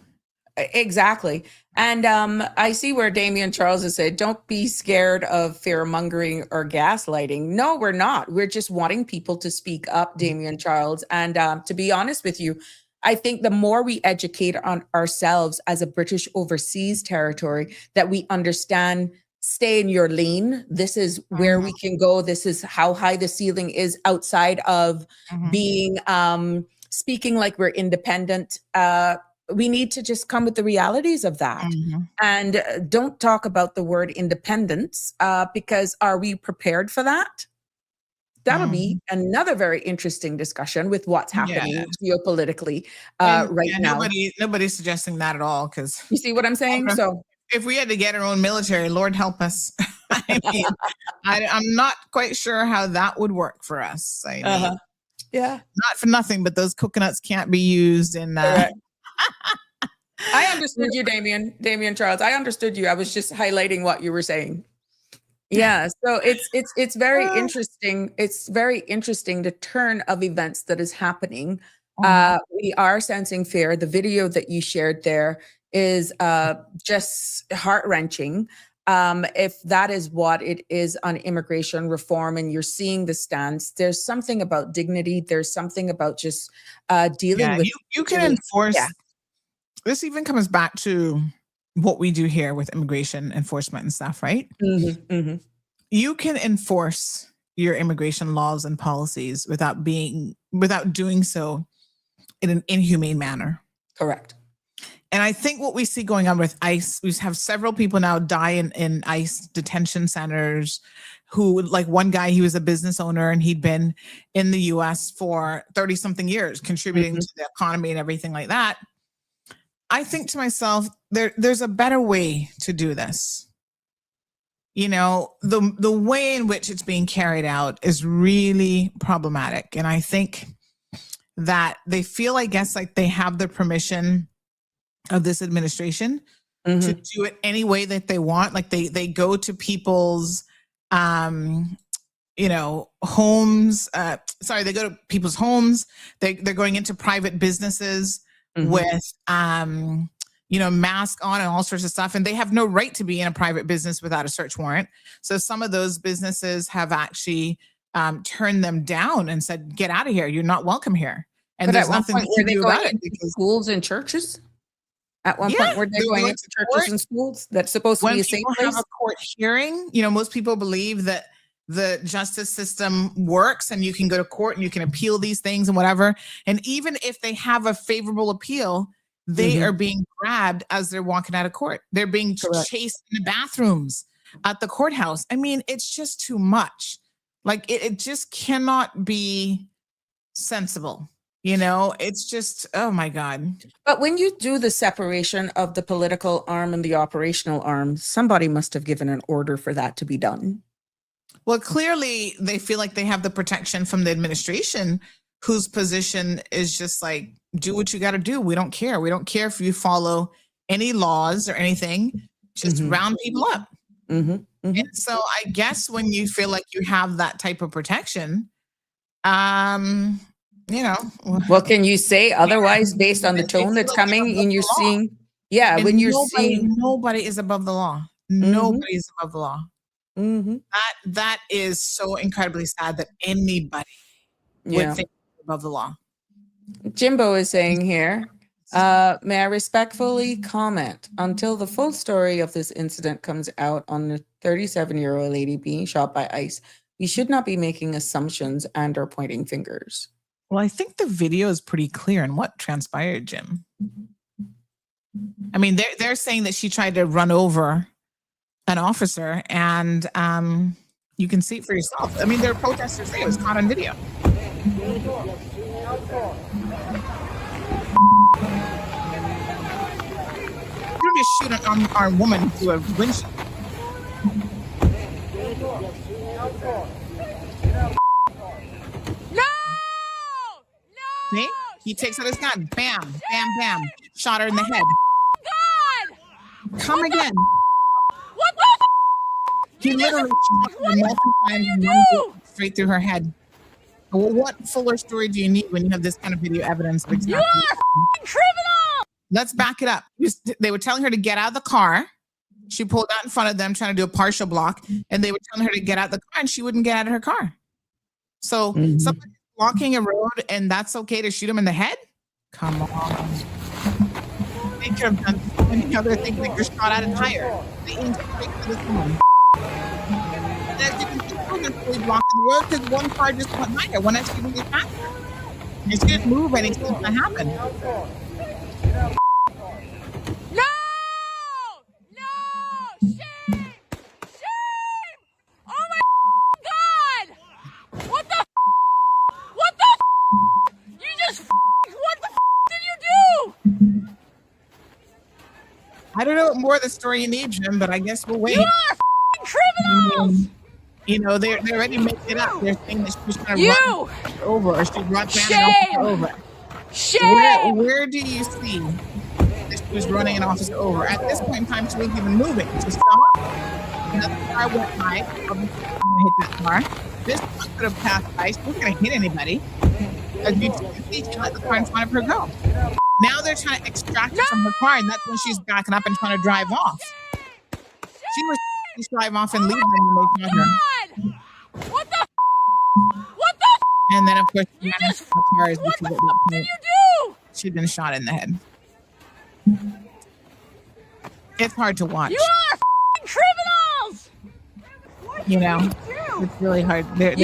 S4: Exactly. And I see where Damien Charles has said, don't be scared of fear mongering or gaslighting. No, we're not. We're just wanting people to speak up, Damien Charles. And to be honest with you, I think the more we educate on ourselves as a British overseas territory, that we understand, stay in your lane. This is where we can go. This is how high the ceiling is outside of being speaking like we're independent. We need to just come with the realities of that. And don't talk about the word independence, because are we prepared for that? That'll be another very interesting discussion with what's happening geopolitically right now.
S5: Nobody's suggesting that at all, because
S4: you see what I'm saying? So
S5: if we had to get our own military, Lord help us. I mean, I'm not quite sure how that would work for us. I mean, not for nothing, but those coconuts can't be used in
S4: I understood you, Damien Charles. I understood you. I was just highlighting what you were saying. Yeah. So it's very interesting. It's very interesting, the turn of events that is happening. We are sensing fear. The video that you shared there is just heart-wrenching. If that is what it is on immigration reform, and you're seeing the stance, there's something about dignity. There's something about just dealing with.
S5: You can enforce. This even comes back to what we do here with immigration enforcement and stuff, right? You can enforce your immigration laws and policies without doing so in an inhumane manner.
S4: Correct.
S5: And I think what we see going on with ICE, we have several people now die in ICE detention centers who, like one guy, he was a business owner and he'd been in the US for 30 something years, contributing to the economy and everything like that. I think to myself, there's a better way to do this. The way in which it's being carried out is really problematic. And I think that they feel, I guess, like they have the permission of this administration to do it any way that they want. Like they go to people's, homes. They go to people's homes. They're going into private businesses with, mask on and all sorts of stuff. And they have no right to be in a private business without a search warrant. So some of those businesses have actually turned them down and said, get out of here. You're not welcome here. And there's nothing you can do about it.
S4: Schools and churches? At one point, were they going into churches and schools? That's supposed to be a safe place? When people have a court
S5: hearing, most people believe that the justice system works and you can go to court and you can appeal these things and whatever. And even if they have a favorable appeal, they are being grabbed as they're walking out of court. They're being chased in the bathrooms at the courthouse. I mean, it's just too much. Like it just cannot be sensible. It's just, oh my God.
S4: But when you do the separation of the political arm and the operational arm, somebody must have given an order for that to be done.
S5: Well, clearly they feel like they have the protection from the administration whose position is just like, do what you got to do. We don't care. We don't care if you follow any laws or anything. Just round people up. And so I guess when you feel like you have that type of protection, you know,
S4: What can you say otherwise based on the tone that's coming and you're seeing? Yeah,
S5: and
S4: when you're seeing.
S5: nobody is above the law. Nobody is above the law. That is so incredibly sad that anybody would think above the law.
S4: Jimbo is saying here, may I respectfully comment, until the full story of this incident comes out on the 37-year-old lady being shot by ICE, we should not be making assumptions and or pointing fingers.
S5: Well, I think the video is pretty clear in what transpired, Jim. I mean, they're saying that she tried to run over an officer, and you can see it for yourself. I mean, there are protesters there. It was caught on video. You don't just shoot an unarmed woman through a windshield.
S6: No!
S5: See? He takes out his gun. Bam, bam, bam. Shot her in the head.
S6: God!
S5: Come again.
S6: What the
S5: He literally shot her multiple times, straight through her head. Well, what fuller story do you need when you have this kind of video evidence? Of exactly
S6: You are criminal!
S5: Let's back it up. They were telling her to get out of the car. She pulled out in front of them, trying to do a partial block, and they were telling her to get out of the car, and she wouldn't get out of her car. So somebody's blocking a road, and that's okay to shoot him in the head? Come on. They could have done so many other things, like they're shot at a tire. They aimed straight for this woman. And as you can see, they're fully blocking the road because one car just went by her, one SUV just passed her. And she didn't move, and anything that happened.
S6: No! No! Shame! Shame! Oh my God! What the What the You just what the did you do?
S5: I don't know what more of the story you need, Jim, but I guess we'll wait.
S6: You are criminals!
S5: You know, they're already making it up. They're saying that she was trying to
S6: You!
S5: run over, or she brought down
S6: Shame!
S5: an officer over.
S6: Shame!
S5: Where do you see that she was running an officer over? At this point in time, she wasn't even moving. She stopped. Another car went by. Obviously, I'm going to hit that car. This car could have passed by. She wasn't going to hit anybody. As you can see, she let the car in front of her go. Now they're trying to extract her from the car, and that's when she's backing up and trying to drive off. She was trying to drive off and leave them when they shot her.
S6: God! What the What the
S5: And then, of course, she
S6: You
S5: ran
S6: just
S5: into the cars
S6: What
S5: because
S6: the
S5: at that
S6: did
S5: point,
S6: you do?
S5: she'd been shot in the head. It's hard to watch.
S6: You are criminals!
S5: You know, it's really hard. They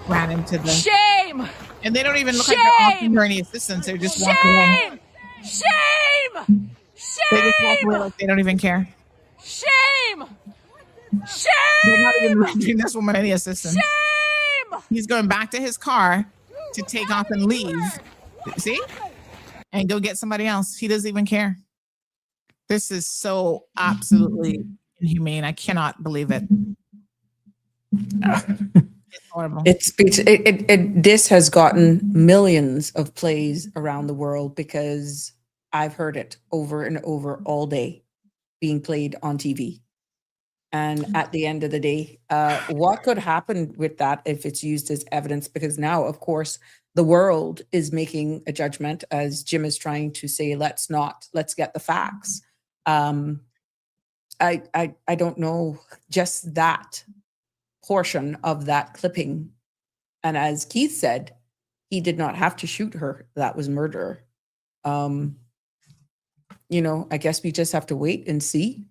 S5: ran into the,
S6: Shame!
S5: and they don't even look like they're offering her any assistance. They're just walking away.
S6: Shame!
S5: They just walk away
S6: Shame!
S5: like they don't even care.
S6: Shame!
S5: They're not
S6: Shame!
S5: even rendering this woman any assistance.
S6: Shame!
S5: He's going back to his car to take off and leave. See? And go get somebody else. He doesn't even care. This is so absolutely inhumane. I cannot believe it. It's horrible.
S4: This has gotten millions of plays around the world because I've heard it over and over all day being played on TV. And at the end of the day, what could happen with that if it's used as evidence? Because now, of course, the world is making a judgment, as Jim is trying to say, let's get the facts. I don't know, just that portion of that clipping. And as Keith said, he did not have to shoot her. That was murder. You know, I guess we just have to wait and see.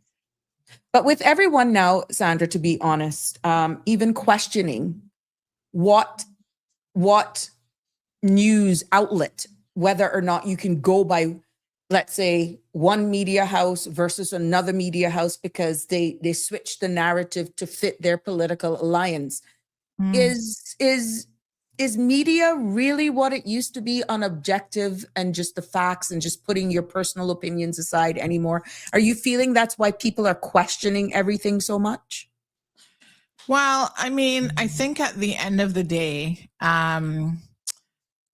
S4: But with everyone now, Sandra, to be honest, even questioning what news outlet, whether or not you can go by, let's say, one media house versus another media house because they switch the narrative to fit their political alliance. Is media really what it used to be, unobjective and just the facts and just putting your personal opinions aside anymore? Are you feeling that's why people are questioning everything so much?
S5: Well, I mean, I think at the end of the day,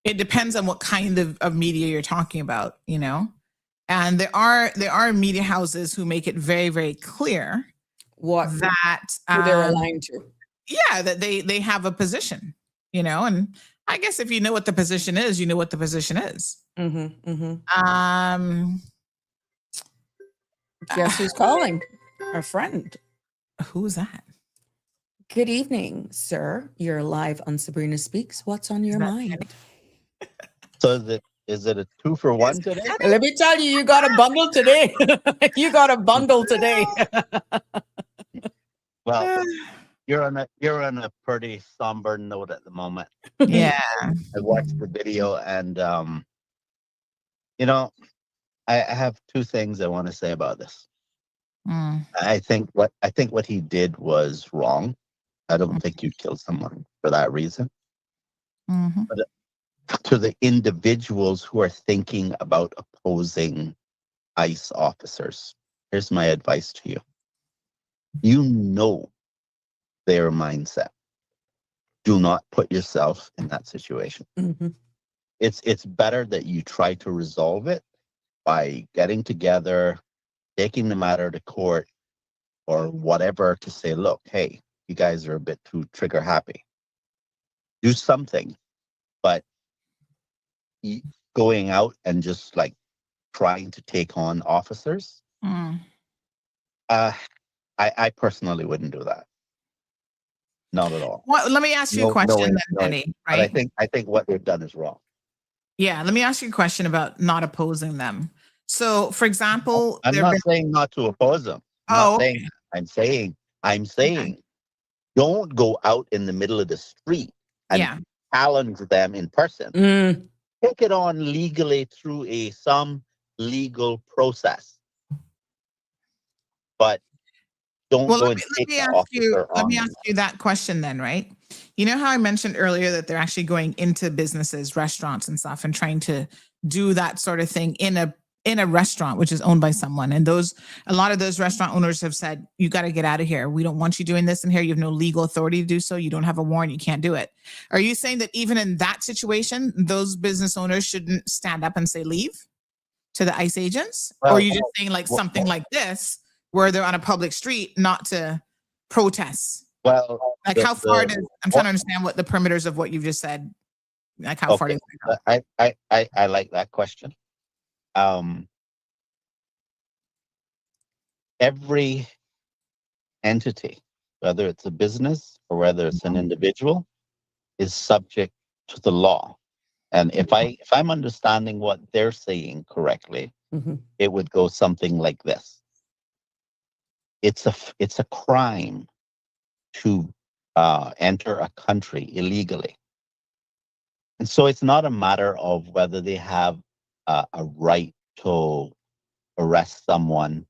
S5: It depends on what kind of media you're talking about, you know? And there are media houses who make it very, very clear
S4: What
S5: that
S4: who they're aligned to.
S5: yeah, that they have a position, you know, and I guess if you know what the position is, you know what the position is.
S4: Guess who's calling? Our friend.
S5: Who's that?
S4: Good evening, sir. You're live on Sabrina Speaks. What's on your mind?
S9: So is it a 2-for-1 today?
S4: Let me tell you, you got a bundle today. You got a bundle today.
S9: Well, you're on a pretty somber note at the moment.
S5: Yeah.
S9: I watched the video and you know, I have two things I want to say about this. I think what he did was wrong. I don't think you'd kill someone for that reason. But to the individuals who are thinking about opposing ICE officers, here's my advice to you. You know their mindset. Do not put yourself in that situation. It's better that you try to resolve it by getting together, taking the matter to court or whatever to say, look, hey, you guys are a bit too trigger happy. Do something, but going out and just like trying to take on officers, I personally wouldn't do that. Not at all.
S5: Well, let me ask you a question then, Benny, right?
S9: But I think what they've done is wrong.
S5: Yeah, let me ask you a question about not opposing them. So, for example,
S9: I'm not saying not to oppose them. I'm saying don't go out in the middle of the street and challenge them in person. Take it on legally through some legal process. But don't go and take the officer on.
S5: Let me ask you that question then, right? You know how I mentioned earlier that they're actually going into businesses, restaurants and stuff and trying to do that sort of thing in a restaurant, which is owned by someone. And a lot of those restaurant owners have said, you got to get out of here. We don't want you doing this in here. You have no legal authority to do so. You don't have a warrant. You can't do it. Are you saying that even in that situation, those business owners shouldn't stand up and say, leave to the ICE agents? Or are you just saying like something like this, where they're on a public street, not to protest?
S9: Well,
S5: like how far does, I'm trying to understand what the perimeters of what you've just said, like how far do you
S9: think? I like that question. Every entity, whether it's a business or whether it's an individual, is subject to the law. And if I'm understanding what they're saying correctly, it would go something like this. It's a crime to enter a country illegally. And so it's not a matter of whether they have a right to arrest someone,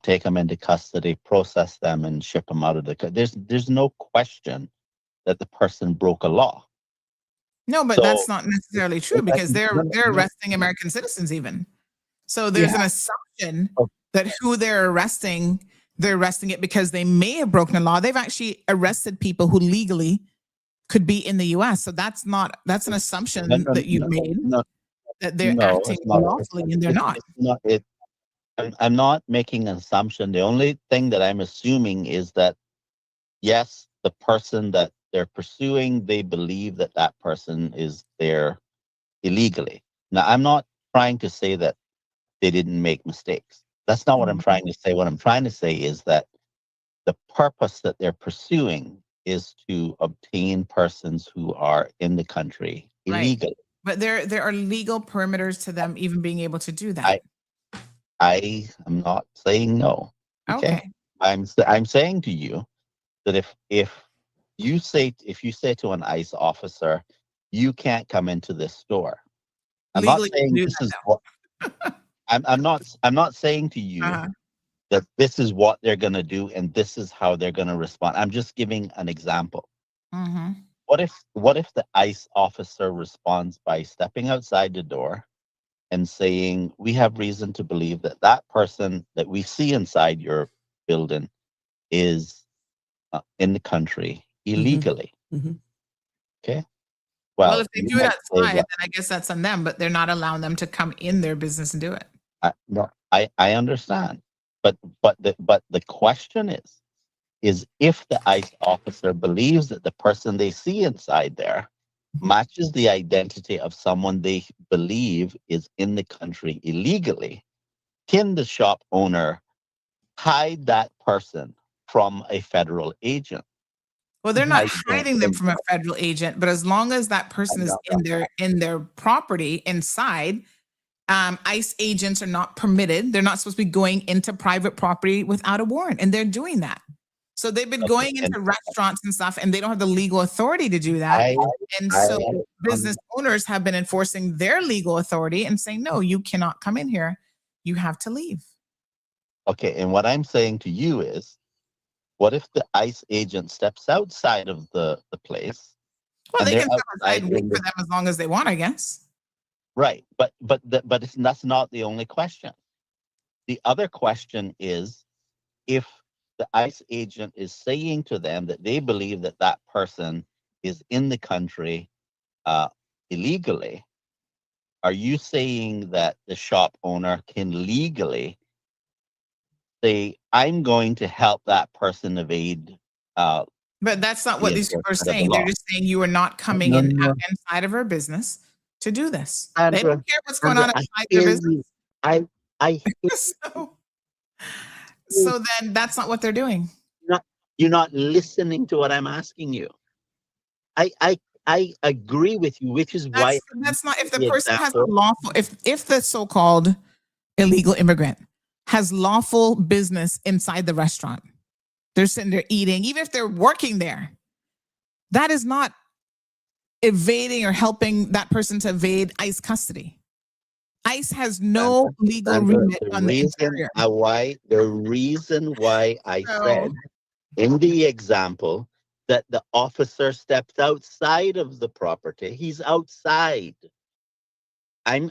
S9: take them into custody, process them, and ship them out of the country. There's no question that the person broke a law.
S5: No, but that's not necessarily true because they're arresting American citizens even. So there's an assumption that who they're arresting it because they may have broken a law. They've actually arrested people who legally could be in the US. So that's an assumption that you've made that they're acting lawfully and they're not.
S9: I'm not making an assumption. The only thing that I'm assuming is that, yes, the person that they're pursuing, they believe that that person is there illegally. Now, I'm not trying to say that they didn't make mistakes. That's not what I'm trying to say. What I'm trying to say is that the purpose that they're pursuing is to obtain persons who are in the country illegally.
S5: But there are legal perimeters to them even being able to do that.
S9: I am not saying no. Okay. I'm saying to you that if you say to an ICE officer, you can't come into this store. I'm not saying this is what I'm not saying to you that this is what they're going to do and this is how they're going to respond. I'm just giving an example. What if the ICE officer responds by stepping outside the door and saying, we have reason to believe that that person that we see inside your building is in the country illegally. Okay.
S5: Well,
S9: Well,
S5: if they
S9: you
S5: do it
S9: might say
S5: outside,
S9: that.
S5: then I guess that's on them, but they're not allowing them to come in their business and do it.
S9: No, I understand, but the question is if the ICE officer believes that the person they see inside there matches the identity of someone they believe is in the country illegally, can the shop owner hide that person from a federal agent?
S5: Well, they're not
S9: I don't
S5: hiding them
S9: think
S5: from a federal agent, but as long as that person is in their property inside, ICE agents are not permitted. They're not supposed to be going into private property without a warrant, and they're doing that. So they've been
S9: Okay,
S5: going into restaurants and stuff, and they don't have the legal authority to do that. And so business owners have been enforcing their legal authority and saying, no, you cannot come in here. You have to leave.
S9: Okay, and what I'm saying to you is, what if the ICE agent steps outside of the place?
S5: Well,
S9: and
S5: they
S9: they're
S5: can step outside and wait
S9: in
S5: for them as long as they want, I guess.
S9: Right, that's not the only question. The other question is, if the ICE agent is saying to them that they believe that that person is in the country illegally, are you saying that the shop owner can legally say, I'm going to help that person evade?
S5: But that's not what these people are saying.
S9: law?
S5: They're just saying you are not coming
S9: No,
S5: in
S9: no.
S5: inside of her business to do this. They
S9: Andrew,
S5: don't care what's going on
S9: Andrew, I
S5: outside their
S9: hear
S5: business.
S9: you. I hear
S5: So then that's not what they're doing.
S9: you're not listening to what I'm asking you. I agree with you, which is why
S5: That's not if the
S9: the
S5: person has a
S9: example-
S5: lawful if the so-called illegal immigrant has lawful business inside the restaurant. They're sitting there eating, even if they're working there. That is not evading or helping that person to evade ICE custody. ICE has no legal remit on the interior.
S9: The reason why I said in the example that the officer steps outside of the property, he's outside. I'm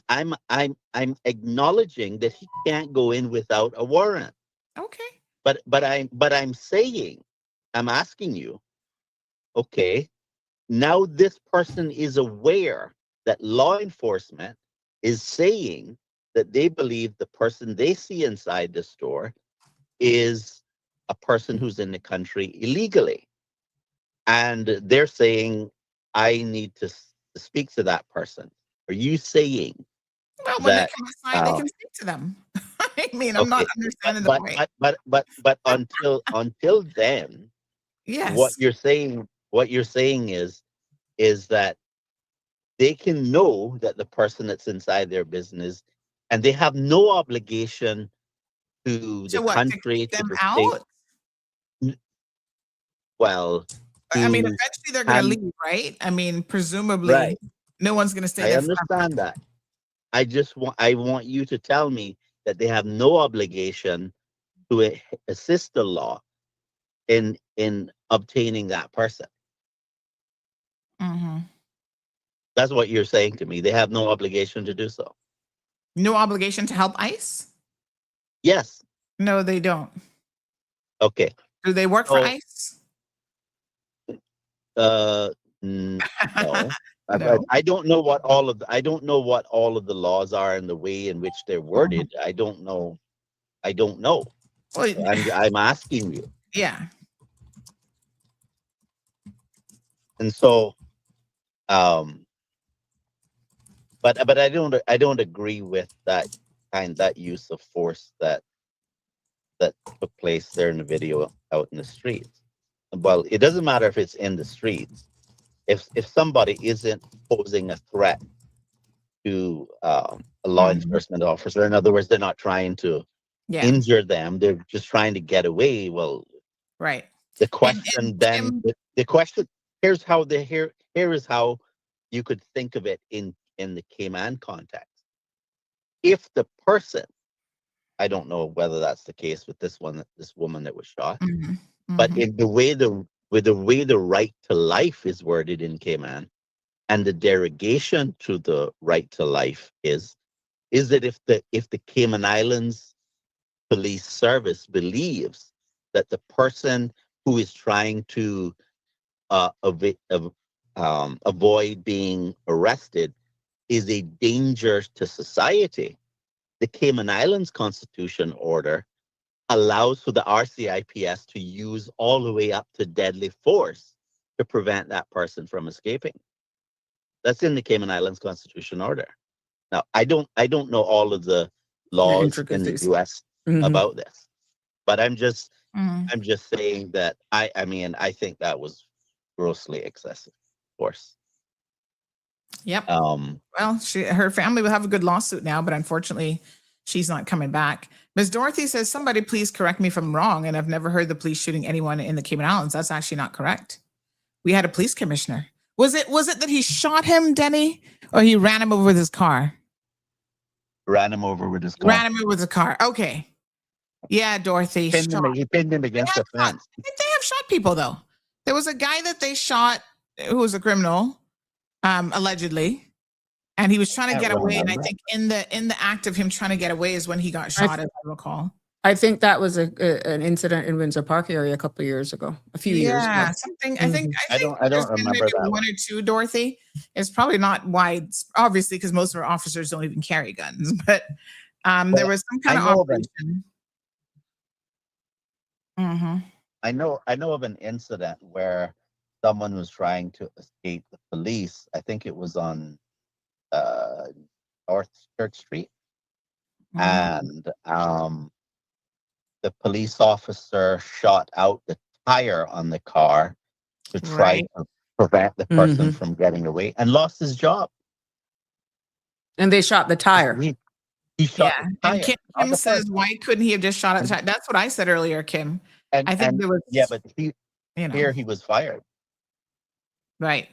S9: acknowledging that he can't go in without a warrant.
S5: Okay.
S9: But I'm saying, I'm asking you, okay, now this person is aware that law enforcement is saying that they believe the person they see inside the store is a person who's in the country illegally. And they're saying, I need to speak to that person. Are you saying
S5: Well, when
S9: that,
S5: they come inside, they can speak to them. I mean, I'm not understanding
S9: but,
S5: the point.
S9: but until then,
S5: Yes.
S9: what you're saying is that they can know that the person that's inside their business, and they have no obligation to the country,
S5: to keep them
S9: the
S5: out?
S9: state. Well,
S5: I mean, eventually they're going to leave, right? I mean, presumably, no one's going to stay
S9: I
S5: there.
S9: understand that. I want you to tell me that they have no obligation to assist the law in obtaining that person.
S5: Mm-hmm.
S9: That's what you're saying to me. They have no obligation to do so.
S5: No obligation to help ICE?
S9: Yes.
S5: No, they don't.
S9: Okay.
S5: Do they work for ICE?
S9: No.
S5: No.
S9: I don't know what all of the laws are and the way in which they're worded. I don't know.
S5: Well,
S9: I'm asking you.
S5: yeah.
S9: And so, but I don't agree with that use of force that took place there in the video out in the streets. Well, it doesn't matter if it's in the streets. If somebody isn't posing a threat to a law enforcement officer, in other words, they're not trying to injure them, they're just trying to get away. Well,
S5: right.
S9: The question here is how you could think of it in the Cayman context. If the person, I don't know whether that's the case with this woman that was shot, but in the way the right to life is worded in Cayman, and the derogation to the right to life is that if the Cayman Islands Police Service believes that the person who is trying to avoid being arrested is a danger to society. The Cayman Islands Constitution order allows for the RCIPS to use all the way up to deadly force to prevent that person from escaping. That's in the Cayman Islands Constitution order. Now, I don't know all of the laws in the U.S. about this, but I'm just saying that I think that was grossly excessive force.
S5: Yep. Well, her family will have a good lawsuit now, but unfortunately, she's not coming back. Ms. Dorothy says, somebody please correct me if I'm wrong, and I've never heard the police shooting anyone in the Cayman Islands. That's actually not correct. We had a police commissioner. Was it that he shot him, Denny, or he ran him over with his car?
S9: Ran him over with his car.
S5: Ran him over with his car. Okay. Yeah, Dorothy.
S9: He pinned him against the fence.
S5: They have shot people, though. There was a guy that they shot who was a criminal, allegedly, and he was trying to get away. And I think in the act of him trying to get away is when he got shot, as I recall.
S10: I think that was an incident in Windsor Park area a years ago. I
S5: think I don't
S9: remember that
S5: one or two, Dorothy. It's probably not wide, obviously, because most of our officers don't even carry guns. But there was some kind of operation.
S9: I know of an incident where someone was trying to escape the police. I think it was on North Church Street, and the police officer shot out the tire on the car to try to prevent the person from getting away, and lost his job.
S10: And they shot the tire.
S9: He shot the tire.
S5: And Kim says, why couldn't he have just shot at the tire? That's what I said earlier, Kim. I think there was...
S9: Yeah, but here he was fired.
S5: Right.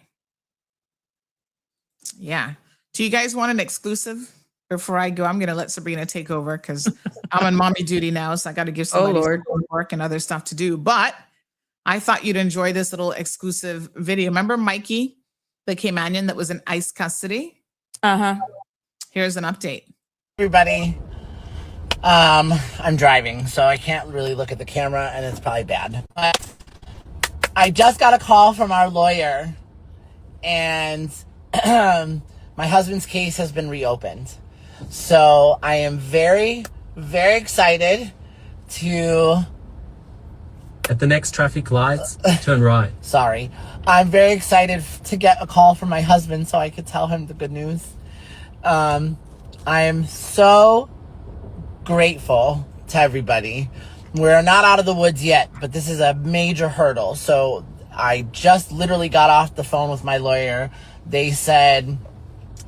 S5: Yeah. Do you guys want an exclusive? Before I go, I'm going to let Sabrina take over because I'm on mommy duty now, so I got to give somebody some work and other stuff to do. But I thought you'd enjoy this little exclusive video. Remember Mikey, the Caymanian that was in ICE custody? Here's an update.
S11: Everybody, I'm driving, so I can't really look at the camera, and it's probably bad. But I just got a call from our lawyer, and my husband's case has been reopened. So I am very, very excited to...
S12: At the next traffic lights, turn right.
S11: Sorry. I'm very excited to get a call from my husband so I could tell him the good news. I am so grateful to everybody. We're not out of the woods yet, but this is a major hurdle. So I just literally got off the phone with my lawyer. They said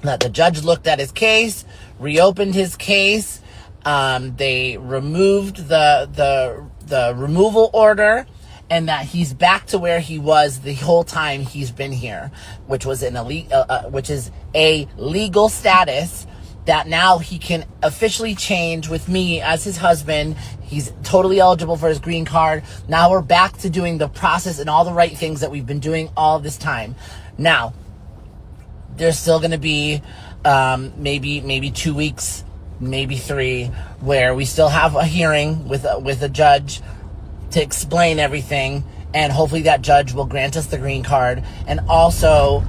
S11: that the judge looked at his case, reopened his case. They removed the removal order, and that he's back to where he was the whole time he's been here, which was which is a legal status that now he can officially change with me as his husband. He's totally eligible for his green card. Now we're back to doing the process and all the right things that we've been doing all this time. Now, there's still going to be maybe 2 weeks, maybe 3, where we still have a hearing with a judge to explain everything, and hopefully that judge will grant us the green card. And also,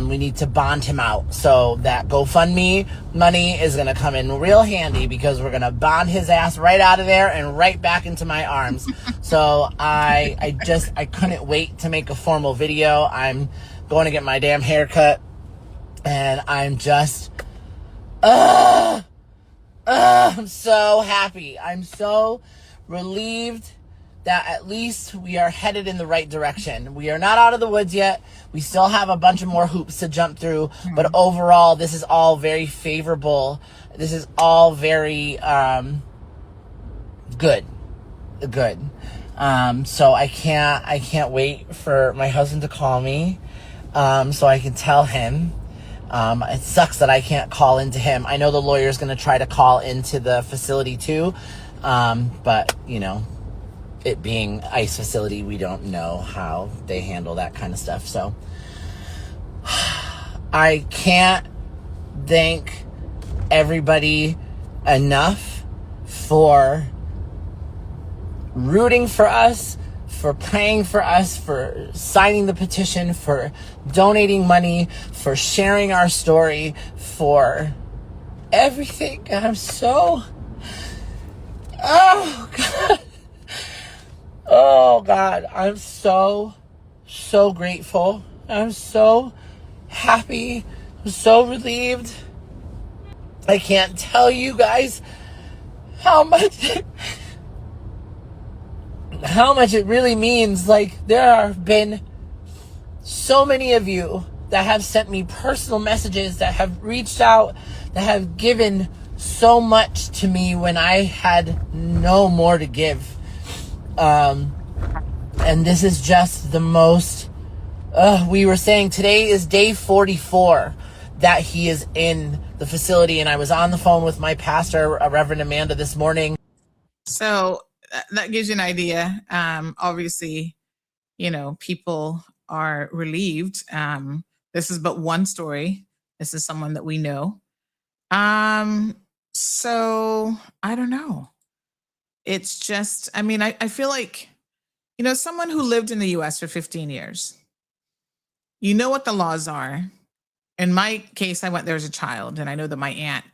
S11: we need to bond him out. So that GoFundMe money is going to come in real handy, because we're going to bond his ass right out of there and right back into my arms. So I couldn't wait to make a formal video. I'm going to get my damn haircut. And I'm just, I'm so happy. I'm so relieved that at least we are headed in the right direction. We are not out of the woods yet. We still have a bunch of more hoops to jump through. But overall, this is all very favorable. This is all very good. So I can't wait for my husband to call me so I can tell him. It sucks that I can't call into him. I know the lawyer's going to try to call into the facility too. But, you know, it being ICE facility, we don't know how they handle that kind of stuff. So I can't thank everybody enough for rooting for us, for praying for us, for signing the petition, for donating money, for sharing our story, for everything. And I'm so, oh God. Oh God, I'm so grateful. I'm so happy. I'm so relieved. I can't tell you guys how much it really means. Like, there have been so many of you that have sent me personal messages, that have reached out, that have given so much to me when I had no more to give. And this is just the most, we were saying today is day 44 that he is in the facility. And I was on the phone with my pastor, Reverend Amanda, this morning.
S5: So that gives you an idea. Obviously, you know, people are relieved. This is but one story. This is someone that we know. So I don't know. It's just, I mean, I feel like, you know, someone who lived in the US for 15 years, you know what the laws are. In my case, I went there as a child, and I know that my aunt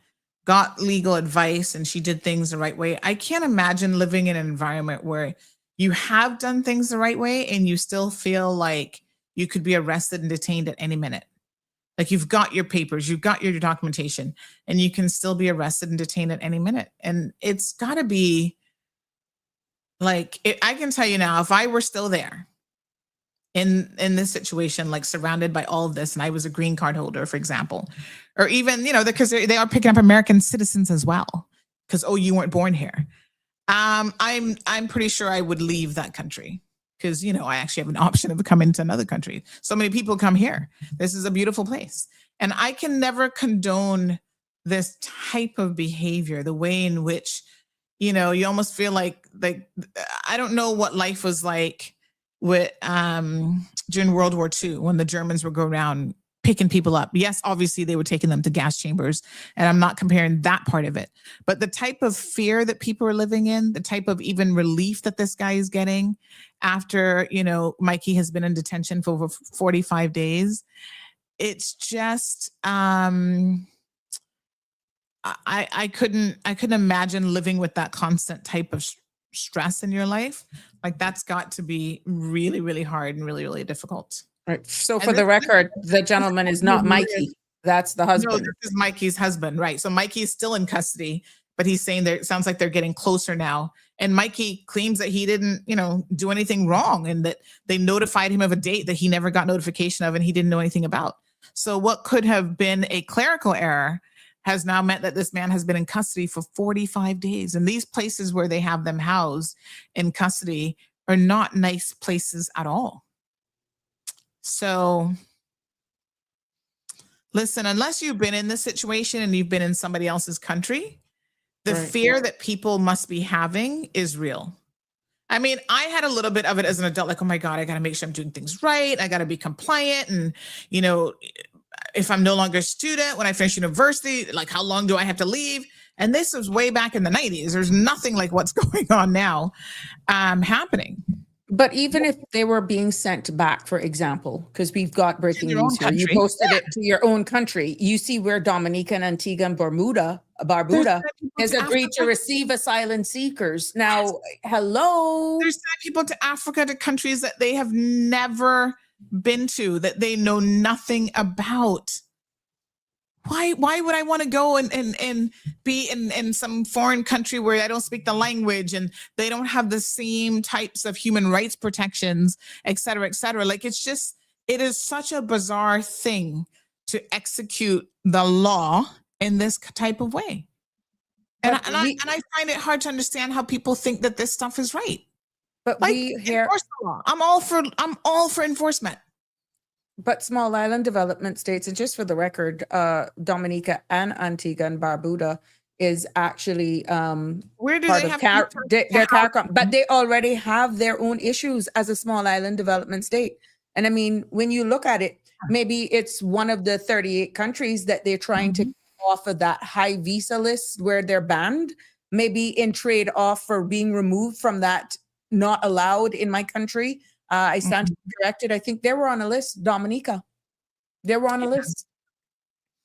S5: got legal advice and she did things the right way. I can't imagine living in an environment where you have done things the right way and you still feel like you could be arrested and detained at any minute. Like, you've got your papers, you've got your documentation, and you can still be arrested and detained at any minute. And it's got to be like, I can tell you now, if I were still there in this situation, like surrounded by all of this, and I was a green card holder, for example, or even, you know, because they are picking up American citizens as well, because, oh, you weren't born here. I'm pretty sure I would leave that country, because, you know, I actually have an option of coming to another country. So many people come here. This is a beautiful place. And I can never condone this type of behavior, the way in which, you know, you almost feel like I don't know what life was like with during World War II, when the Germans would go around picking people up. Yes, obviously they were taking them to gas chambers, and I'm not comparing that part of it. But the type of fear that people are living in, the type of even relief that this guy is getting after, you know, Mikey has been in detention for over 45 days, it's just I couldn't imagine living with that constant type of stress in your life. Like, that's got to be really, really hard and really, really difficult.
S10: Right. So for the record, the gentleman is not Mikey. That's the husband.
S5: No, this is Mikey's husband, right? So Mikey's still in custody, but he's saying it sounds like they're getting closer now. And Mikey claims that he didn't, you know, do anything wrong, and that they notified him of a date that he never got notification of and he didn't know anything about. So what could have been a clerical error has now meant that this man has been in custody for 45 days. And these places where they have them housed in custody are not nice places at all. So listen, unless you've been in this situation and you've been in somebody else's country, the fear that people must be having is real. I mean, I had a little bit of it as an adult, like, oh my God, I got to make sure I'm doing things right. I got to be compliant. And, you know, if I'm no longer a student, when I finish university, like, how long do I have to leave? And this was way back in the 90s. There's nothing like what's going on now happening.
S10: But even if they were being sent back, for example, because we've got breaking news here, you posted it to your own country. You see where Dominica and Antigua and Barbuda has agreed to receive asylum seekers. Now, hello.
S5: There's sent people to Africa, to countries that they have never been to, that they know nothing about. Why would I want to go and be in some foreign country where I don't speak the language and they don't have the same types of human rights protections, et cetera, et cetera? Like, it is such a bizarre thing to execute the law in this type of way. And I find it hard to understand how people think that this stuff is right.
S10: But
S5: like,
S10: we hear,
S5: enforce the law. I'm all for enforcement.
S10: But small island development states, and just for the record, Dominica and Antigua and Barbuda is actually
S5: where do
S10: part
S5: they
S10: of
S5: have
S10: their CARICOM, but they already have their own issues as a small island development state. And I mean, when you look at it, maybe it's one of the 38 countries that they're trying to get off of that high visa list where they're banned, maybe in trade off for being removed from that not allowed in my country. I stand to be corrected. I think they were on a list, Dominica. They were on a list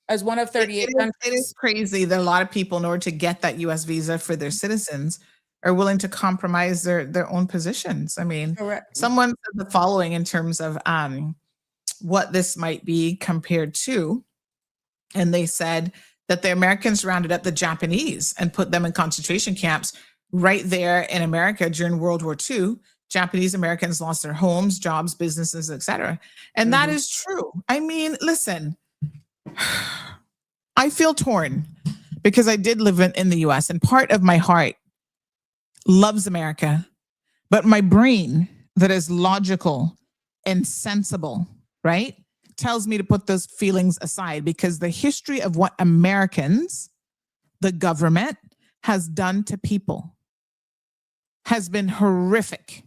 S10: as one of 38 countries.
S5: It is crazy that a lot of people, in order to get that U.S. visa for their citizens, are willing to compromise their own positions. I mean,
S10: Correct.
S5: someone said the following in terms of what this might be compared to, and they said that the Americans rounded up the Japanese and put them in concentration camps right there in America during World War II. Japanese Americans lost their homes, jobs, businesses, etc. And that is true. I mean, listen, I feel torn because I did live in the US, and part of my heart loves America, but my brain that is logical and sensible, right, tells me to put those feelings aside, because the history of what Americans, the government, has done to people has been horrific.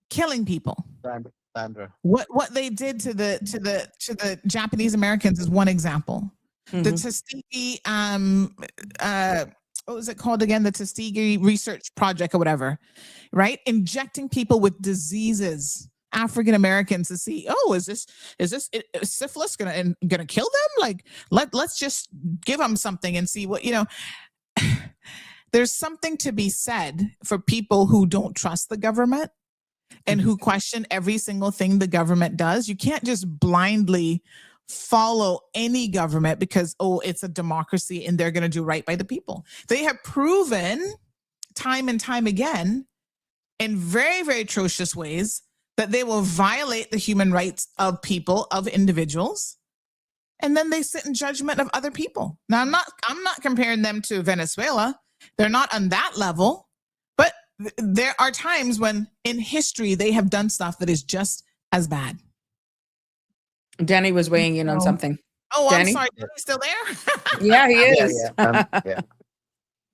S5: Killing people.
S9: Sandra.
S5: What they did to the Japanese Americans is one example. The Tuskegee, what was it called again? The Tuskegee Research Project or whatever, right? Injecting people with diseases, African Americans, to see, oh, is syphilis gonna kill them? Like, let's just give them something and see what, you know. There's something to be said for people who don't trust the government and who question every single thing the government does. You can't just blindly follow any government because, oh, it's a democracy and they're going to do right by the people. They have proven time and time again in very, very atrocious ways that they will violate the human rights of people, of individuals, and then they sit in judgment of other people. Now, I'm not comparing them to Venezuela. They're not on that level, but there are times when in history they have done stuff that is just as bad.
S10: Danny was weighing in on something.
S5: Oh,
S10: Danny?
S5: I'm sorry. Danny's still there?
S10: Yeah, he is.
S9: Yeah.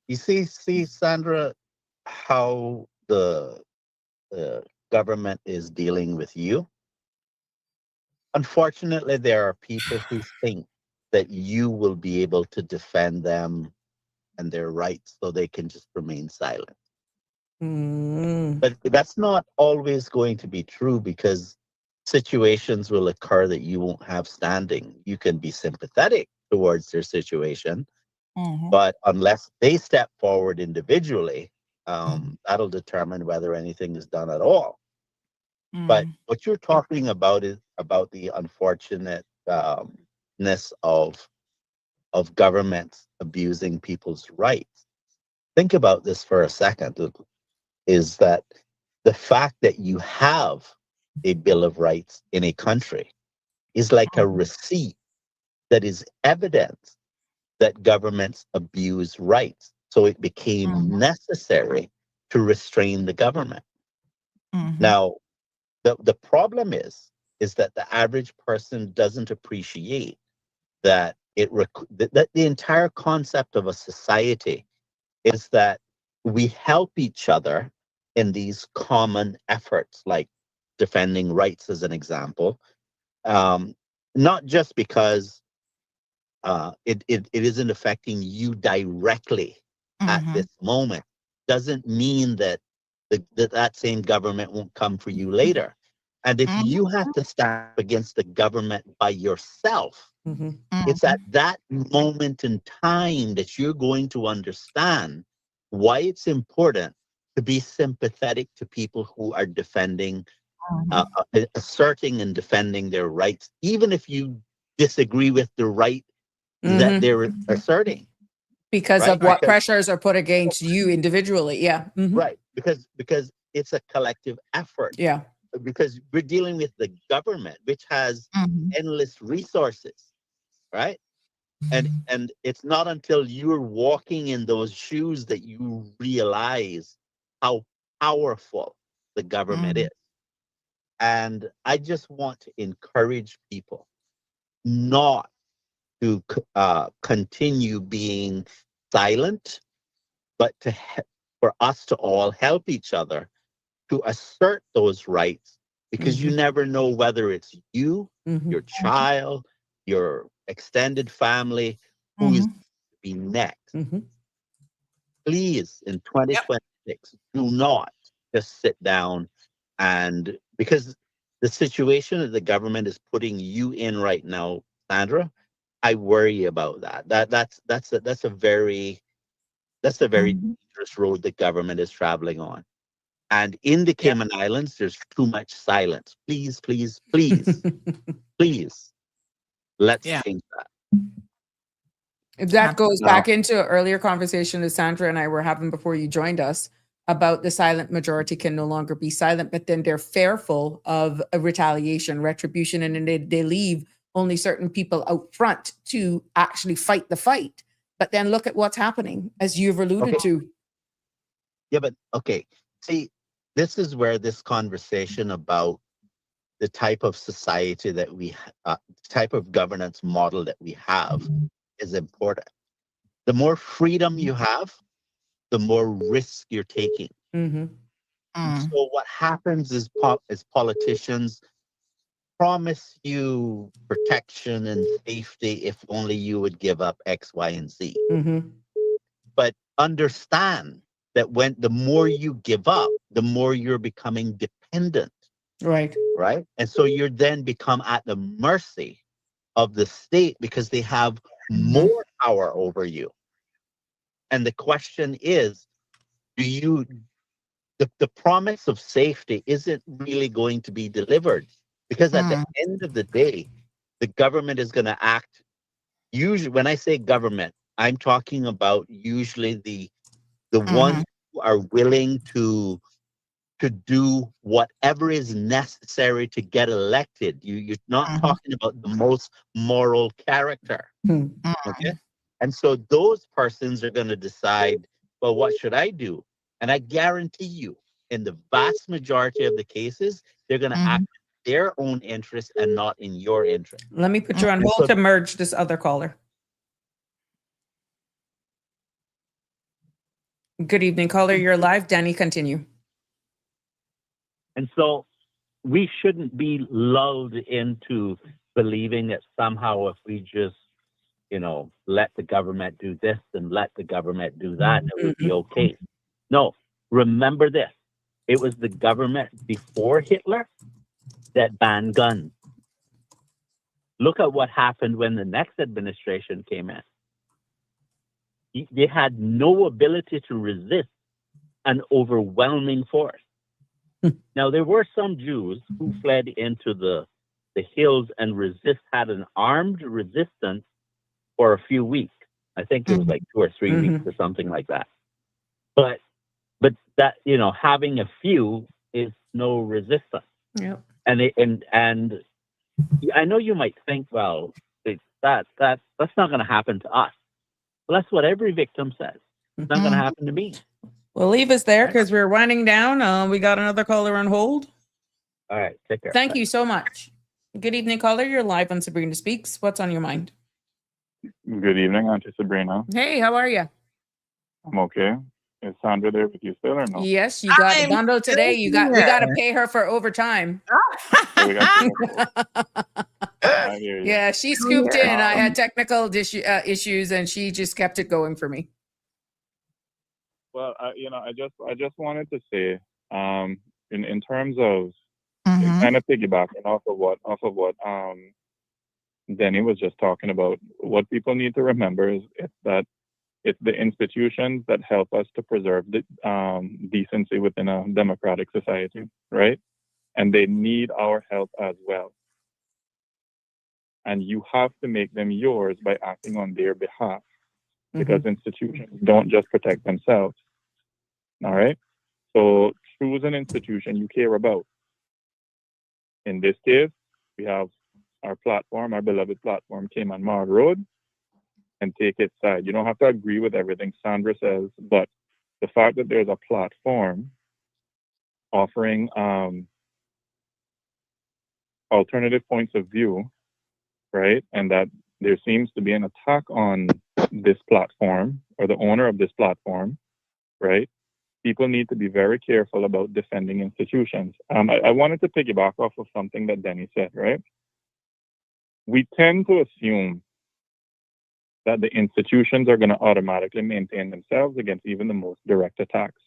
S9: You see, Sandra, how the government is dealing with you. Unfortunately, there are people who think that you will be able to defend them and their rights so they can just remain silent. But that's not always going to be true, because situations will occur that you won't have standing. You can be sympathetic towards their situation, but unless they step forward individually, that'll determine whether anything is done at all. But what you're talking about is about the unfortunateness of governments abusing people's rights. Think about this for a second, is that the fact that you have a Bill of Rights in a country is like a receipt that is evidence that governments abuse rights. So it became necessary to restrain the government. Now, the problem is that the average person doesn't appreciate that that the entire concept of a society is that we help each other in these common efforts, like defending rights as an example, not just because it isn't affecting you directly at this moment, doesn't mean that that same government won't come for you later. And if you have to stand against the government by yourself, it's at that moment in time that you're going to understand why it's important to be sympathetic to people who are defending, asserting and defending their rights, even if you disagree with the right that they're asserting.
S10: Because of what pressures are put against you individually. Yeah.
S9: Right. Because it's a collective effort.
S10: Yeah.
S9: Because we're dealing with the government, which has endless resources, right? And it's not until you're walking in those shoes that you realize how powerful the government is. And I just want to encourage people not to continue being silent, but for us to all help each other to assert those rights, because you never know whether it's you, your child, your extended family, who is to be next. Please, in 2020, tactics. Do not just sit down and because the situation that the government is putting you in right now, Sandra, I worry about that. That's a very dangerous road the government is traveling on. And in the Cayman Islands, there's too much silence. Please, please, please, please, let's change that.
S10: That goes back into an earlier conversation that Sandra and I were having before you joined us about the silent majority can no longer be silent, but then they're fearful of a retaliation, retribution, and then they leave only certain people out front to actually fight the fight. But then look at what's happening, as you've alluded to.
S9: Yeah, but okay. See, this is where this conversation about the type of society that type of governance model that we have is important. The more freedom you have, the more risk you're taking. So what happens is politicians promise you protection and safety if only you would give up X, Y, and Z. But understand that the more you give up, the more you're becoming dependent.
S10: Right.
S9: Right. And so you're then become at the mercy of the state because they have more power over you. And the question is, the promise of safety isn't really going to be delivered because at the end of the day, the government is going to act. Usually, when I say government, I'm talking about usually the ones who are willing to do whatever is necessary to get elected. You're not talking about the most moral character. Okay. And so those persons are going to decide, well, what should I do? And I guarantee you, in the vast majority of the cases, they're going to act in their own interest and not in your interest.
S10: Let me put you on hold to merge this other caller. Good evening, caller. You're live. Danny, continue.
S9: And so we shouldn't be lulled into believing that somehow if we just, let the government do this and let the government do that, it would be okay. No, remember this. It was the government before Hitler that banned guns. Look at what happened when the next administration came in. They had no ability to resist an overwhelming force. Now, there were some Jews who fled into the hills and had an armed resistance for a few weeks. I think it was like 2 or 3 weeks or something like that. But that, having a few is no resistance.
S10: Yep.
S9: And I know you might think, well, that's not going to happen to us. Well, that's what every victim says. It's not going to happen to me.
S10: Well, leave us there because we're winding down. We got another caller on hold.
S9: All right, take care.
S10: Thank you so much. Good evening, caller. You're live on Sabrina Speaks. What's on your mind?
S13: Good evening, Auntie Sabrina.
S10: Hey, how are you?
S13: I'm okay. Is Sandra there with you still or no?
S10: Yes, you got a bundle today. We got to pay her for overtime. Yeah, she scooped in. I had technical issues, and she just kept it going for me.
S13: Well, I just wanted to say, in terms of kind of piggybacking off of what Denny was just talking about, what people need to remember is that it's the institutions that help us to preserve the decency within a democratic society, right? And they need our help as well. And you have to make them yours by acting on their behalf, because institutions don't just protect themselves. All right? So choose an institution you care about. In this case, we have our platform, our beloved platform, Cayman Marg Road, and take its side. You don't have to agree with everything Sandra says, but the fact that there's a platform offering alternative points of view, right, and that there seems to be an attack on this platform or the owner of this platform, right? People need to be very careful about defending institutions. I wanted to piggyback off of something that Denny said, right? We tend to assume that the institutions are going to automatically maintain themselves against even the most direct attacks.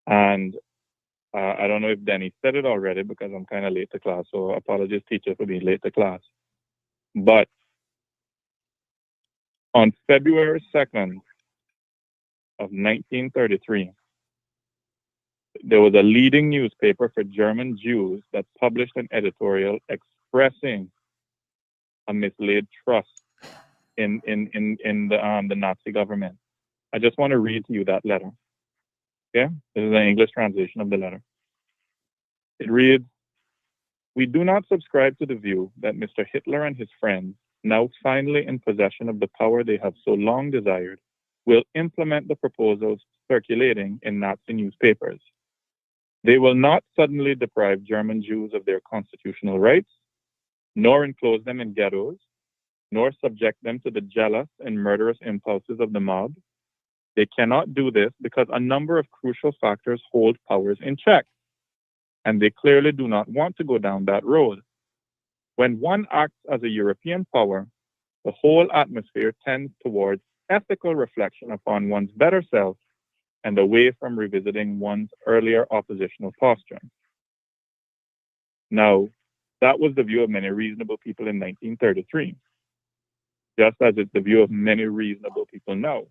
S13: And I don't know if Denny said it already because I'm kind of late to class, so apologies, teacher, for being late to class. But on February 2nd of 1933, there was a leading newspaper for German Jews that published an editorial expressing a mislaid trust in the Nazi government. I just want to read to you that letter. Okay? This is an English translation of the letter. It reads, "We do not subscribe to the view that Mr. Hitler and his friends, now finally in possession of the power they have so long desired, will implement the proposals circulating in Nazi newspapers. They will not suddenly deprive German Jews of their constitutional rights, nor enclose them in ghettos, nor subject them to the jealous and murderous impulses of the mob. They cannot do this because a number of crucial factors hold powers in check, and they clearly do not want to go down that road. When one acts as a European power, the whole atmosphere tends towards ethical reflection upon one's better self and away from revisiting one's earlier oppositional posture." Now, that was the view of many reasonable people in 1933, just as it's the view of many reasonable people now.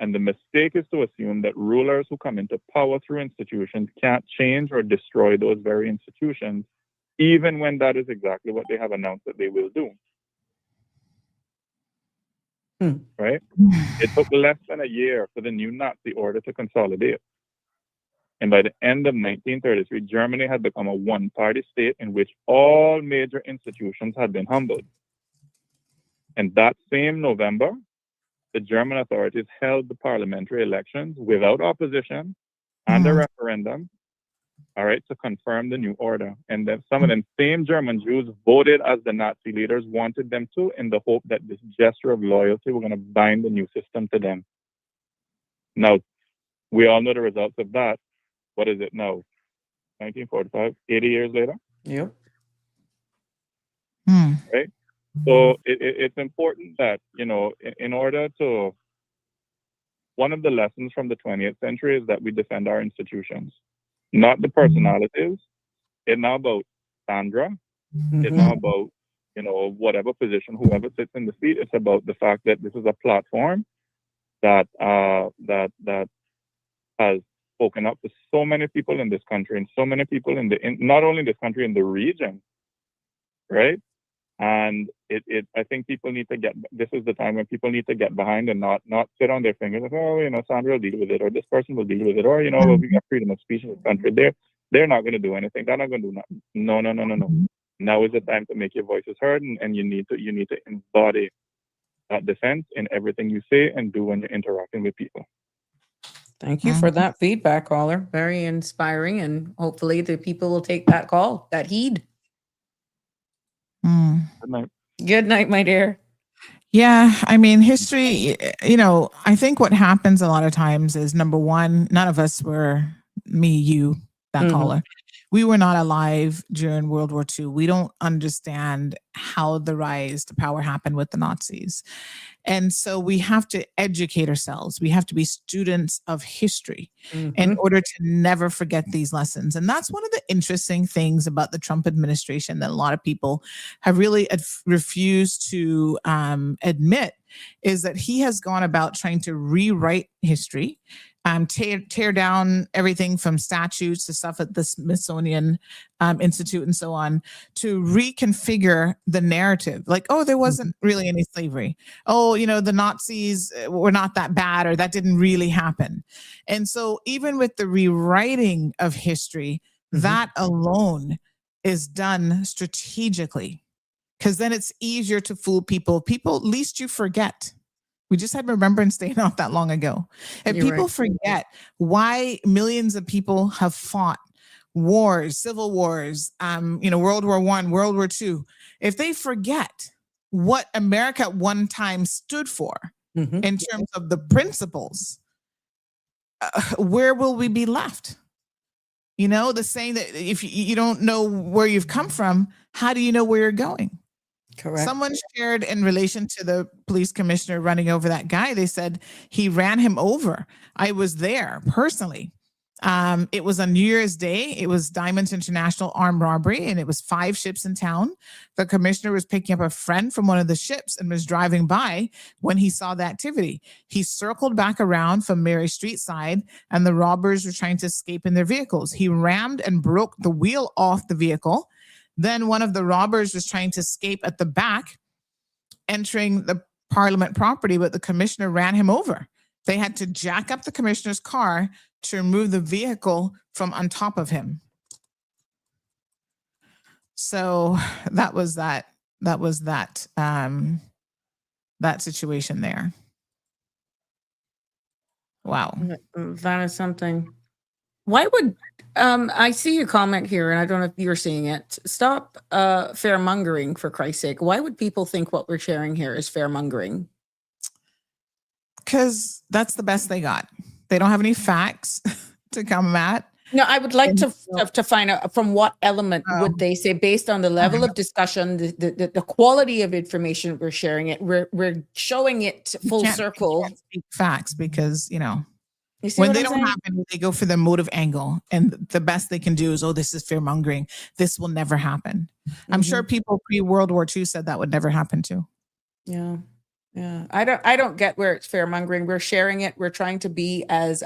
S13: And the mistake is to assume that rulers who come into power through institutions can't change or destroy those very institutions, even when that is exactly what they have announced that they will do. Right? It took less than a year for the new Nazi order to consolidate. And by the end of 1933, Germany had become a one-party state in which all major institutions had been humbled. And that same November, the German authorities held the parliamentary elections without opposition and a referendum, all right, to confirm the new order. And then some of them same German Jews voted as the Nazi leaders wanted them to, in the hope that this gesture of loyalty were going to bind the new system to them. Now, we all know the results of that. What is it now? 1945, 80 years later?
S10: Yep.
S13: Right? So it's important that, you know, in order to, one of the lessons from the 20th century is that we defend our institutions, not the personalities. It's not about Sandra. It's not about, you know, whatever position, whoever sits in the seat. It's about the fact that this is a platform that that has spoken up to so many people in this country and so many people in not only in this country, in the region, right? And I think people need to this is the time when people need to get behind and not sit on their fingers like, oh, you know, Sandra will deal with it, or this person will deal with it, or, you know, well, we got freedom of speech in this country. They're not going to do anything. They're not going to do nothing. No. Now is the time to make your voices heard, and you need to embody that defense in everything you say and do when you're interacting with people.
S10: Thank you for that feedback, caller. Very inspiring, and hopefully the people will take that call, that heed.
S13: Good night.
S10: Good night, my dear.
S5: Yeah, I mean, history, you know, I think what happens a lot of times is, number one, none of us were, me, you, that caller, we were not alive during World War II. We don't understand how the rise to power happened with the Nazis. And so we have to educate ourselves. We have to be students of history in order to never forget these lessons. And that's one of the interesting things about the Trump administration that a lot of people have really refused to admit, is that he has gone about trying to rewrite history, tear down everything from statues to stuff at the Smithsonian Institute and so on, to reconfigure the narrative. Like, oh, there wasn't really any slavery. Oh, you know, the Nazis were not that bad, or that didn't really happen. And so even with the rewriting of history, that alone is done strategically, because then it's easier to fool people. People, at least you forget. We just had Remembrance Day not that long ago. If people forget why millions of people have fought wars, civil wars, you know, World War I, World War II, if they forget what America at one time stood for in terms of the principles, where will we be left? You know, the saying that if you don't know where you've come from, how do you know where you're going?
S10: Correct.
S5: Someone shared in relation to the police commissioner running over that guy, they said he ran him over. I was there personally. It was on New Year's Day. It was Diamonds International armed robbery, and it was 5 ships in town. The commissioner was picking up a friend from one of the ships and was driving by when he saw the activity. He circled back around from Mary Street side, and the robbers were trying to escape in their vehicles. He rammed and broke the wheel off the vehicle. Then one of the robbers was trying to escape at the back, entering the Parliament property, but the commissioner ran him over. They had to jack up the commissioner's car to remove the vehicle from on top of him. So that was that situation there. Wow.
S10: That is something. Why would I see your comment here, and I don't know if you're seeing it. Stop fairmongering, for Christ's sake. Why would people think what we're sharing here is fairmongering?
S5: Because that's the best they got. They don't have any facts to come at.
S10: No, I would like to find out from what element would they say, based on the level of discussion, the quality of information we're sharing it, we're showing it full circle.
S5: You can't speak facts because, you know,
S10: see
S5: when
S10: what
S5: they
S10: I'm
S5: don't
S10: saying?
S5: happen, they go for the motive angle, and the best they can do is, oh, this is fear mongering. This will never happen. I'm sure people pre-World War II said that would never happen too.
S10: Yeah. Yeah, I don't get where it's fair mongering. We're sharing it. We're trying to be as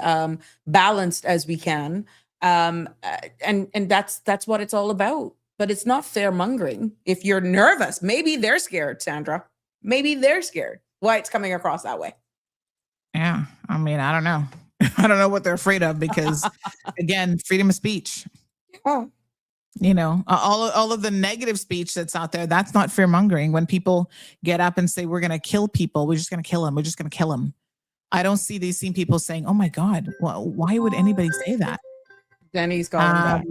S10: balanced as we can, and that's what it's all about. But it's not fair mongering. If you're nervous, maybe they're scared, Sandra. Maybe they're scared. Why it's coming across that way?
S5: Yeah, I mean, I don't know. I don't know what they're afraid of because, again, freedom of speech.
S10: Oh.
S5: You know, all of the negative speech that's out there, that's not fear mongering. When people get up and say, we're going to kill people, we're just going to kill them. We're just going to kill them. I don't see these same people saying, oh my God, well, why would anybody say that?
S10: Denny's calling back.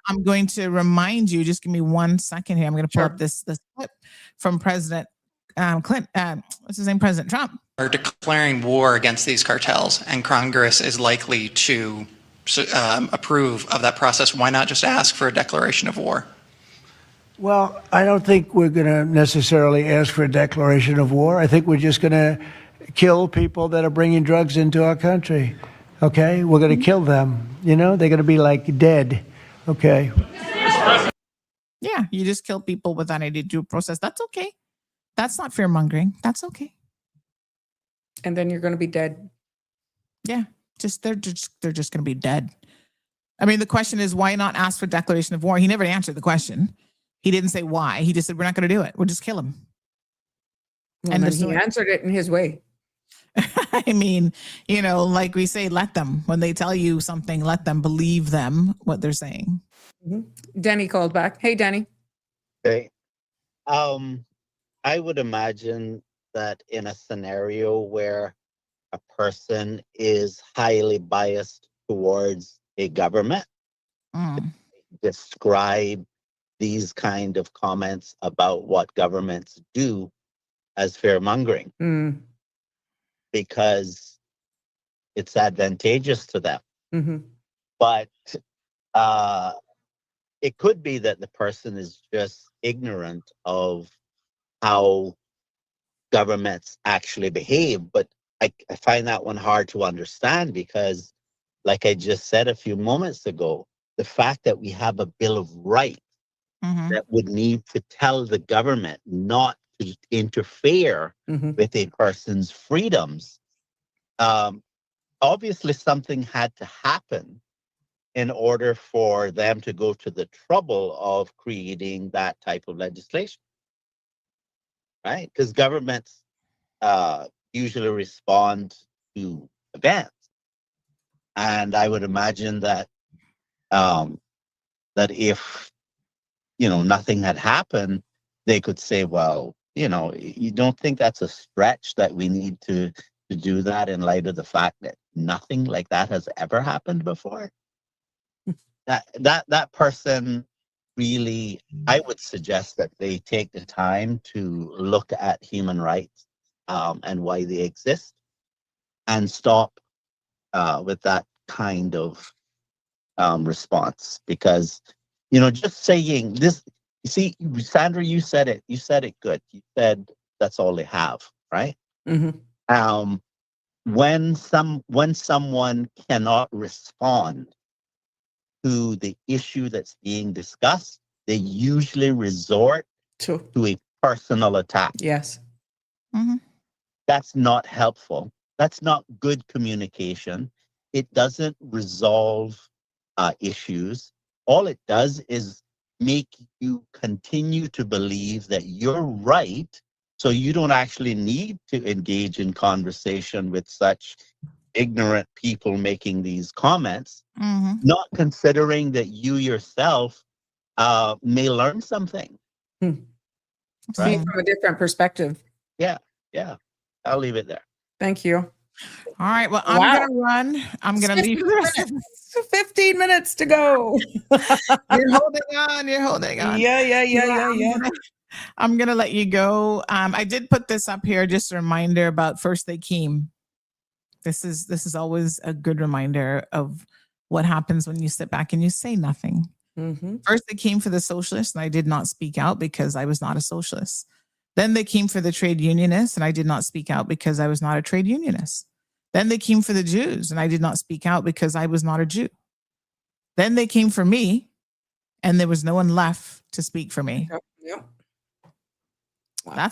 S5: I'm going to remind you, just give me 1 second here. I'm going to pull up this clip from President Clinton. What's his name? President Trump.
S14: Are declaring war against these cartels, and Congress is likely to approve of that process. Why not just ask for a declaration of war?
S15: Well, I don't think we're going to necessarily ask for a declaration of war. I think we're just going to kill people that are bringing drugs into our country. Okay? We're going to kill them. You know, they're going to be like dead. Okay?
S5: Yeah, you just kill people without any due process. That's okay. That's not fear mongering. That's okay.
S10: And then you're going to be dead.
S5: Yeah. They're just going to be dead. I mean, the question is, why not ask for declaration of war? He never answered the question. He didn't say why. He just said, we're not going to do it. We'll just kill him.
S10: Well, and he answered it in his way.
S5: I mean, you know, like we say, let them. When they tell you something, let them believe them, what they're saying.
S10: Mm-hmm. Denny called back. Hey, Denny.
S9: Hey. I would imagine that in a scenario where a person is highly biased towards a government, describe these kind of comments about what governments do as fear-mongering because it's advantageous to them.
S10: Mm-hmm.
S9: But it could be that the person is just ignorant of how governments actually behave, but I find that one hard to understand because, like I just said a few moments ago, the fact that we have a Bill of Rights that would need to tell the government not to interfere with a person's freedoms, obviously something had to happen in order for them to go to the trouble of creating that type of legislation, right? Because governments usually respond to events. And I would imagine that that if, you know, nothing had happened, they could say, well, you know, you don't think that's a stretch that we need to do that in light of the fact that nothing like that has ever happened before? That person really, I would suggest that they take the time to look at human rights and why they exist, and stop with that kind of response. Because, you know, just saying this, you see, Sandra, you said it good. You said that's all they have, right? When someone cannot respond to the issue that's being discussed, they usually resort to a personal attack.
S10: Yes.
S9: That's not helpful. That's not good communication. It doesn't resolve issues. All it does is make you continue to believe that you're right, so you don't actually need to engage in conversation with such ignorant people making these comments, not considering that you yourself may learn something.
S10: See from a different perspective.
S9: Yeah. I'll leave it there.
S10: Thank you.
S5: All right. Well, I'm going to run. I'm going to leave the rest of
S10: 15 minutes to go.
S5: You're holding on.
S10: Yeah.
S5: I'm going to let you go. I did put this up here, just a reminder about First They Came. This is always a good reminder of what happens when you sit back and you say nothing. First, they came for the socialists, and I did not speak out because I was not a socialist. Then they came for the trade unionists, and I did not speak out because I was not a trade unionist. Then they came for the Jews, and I did not speak out because I was not a Jew. Then they came for me, and there was no one left to speak for me.
S10: Yep.
S5: Wow.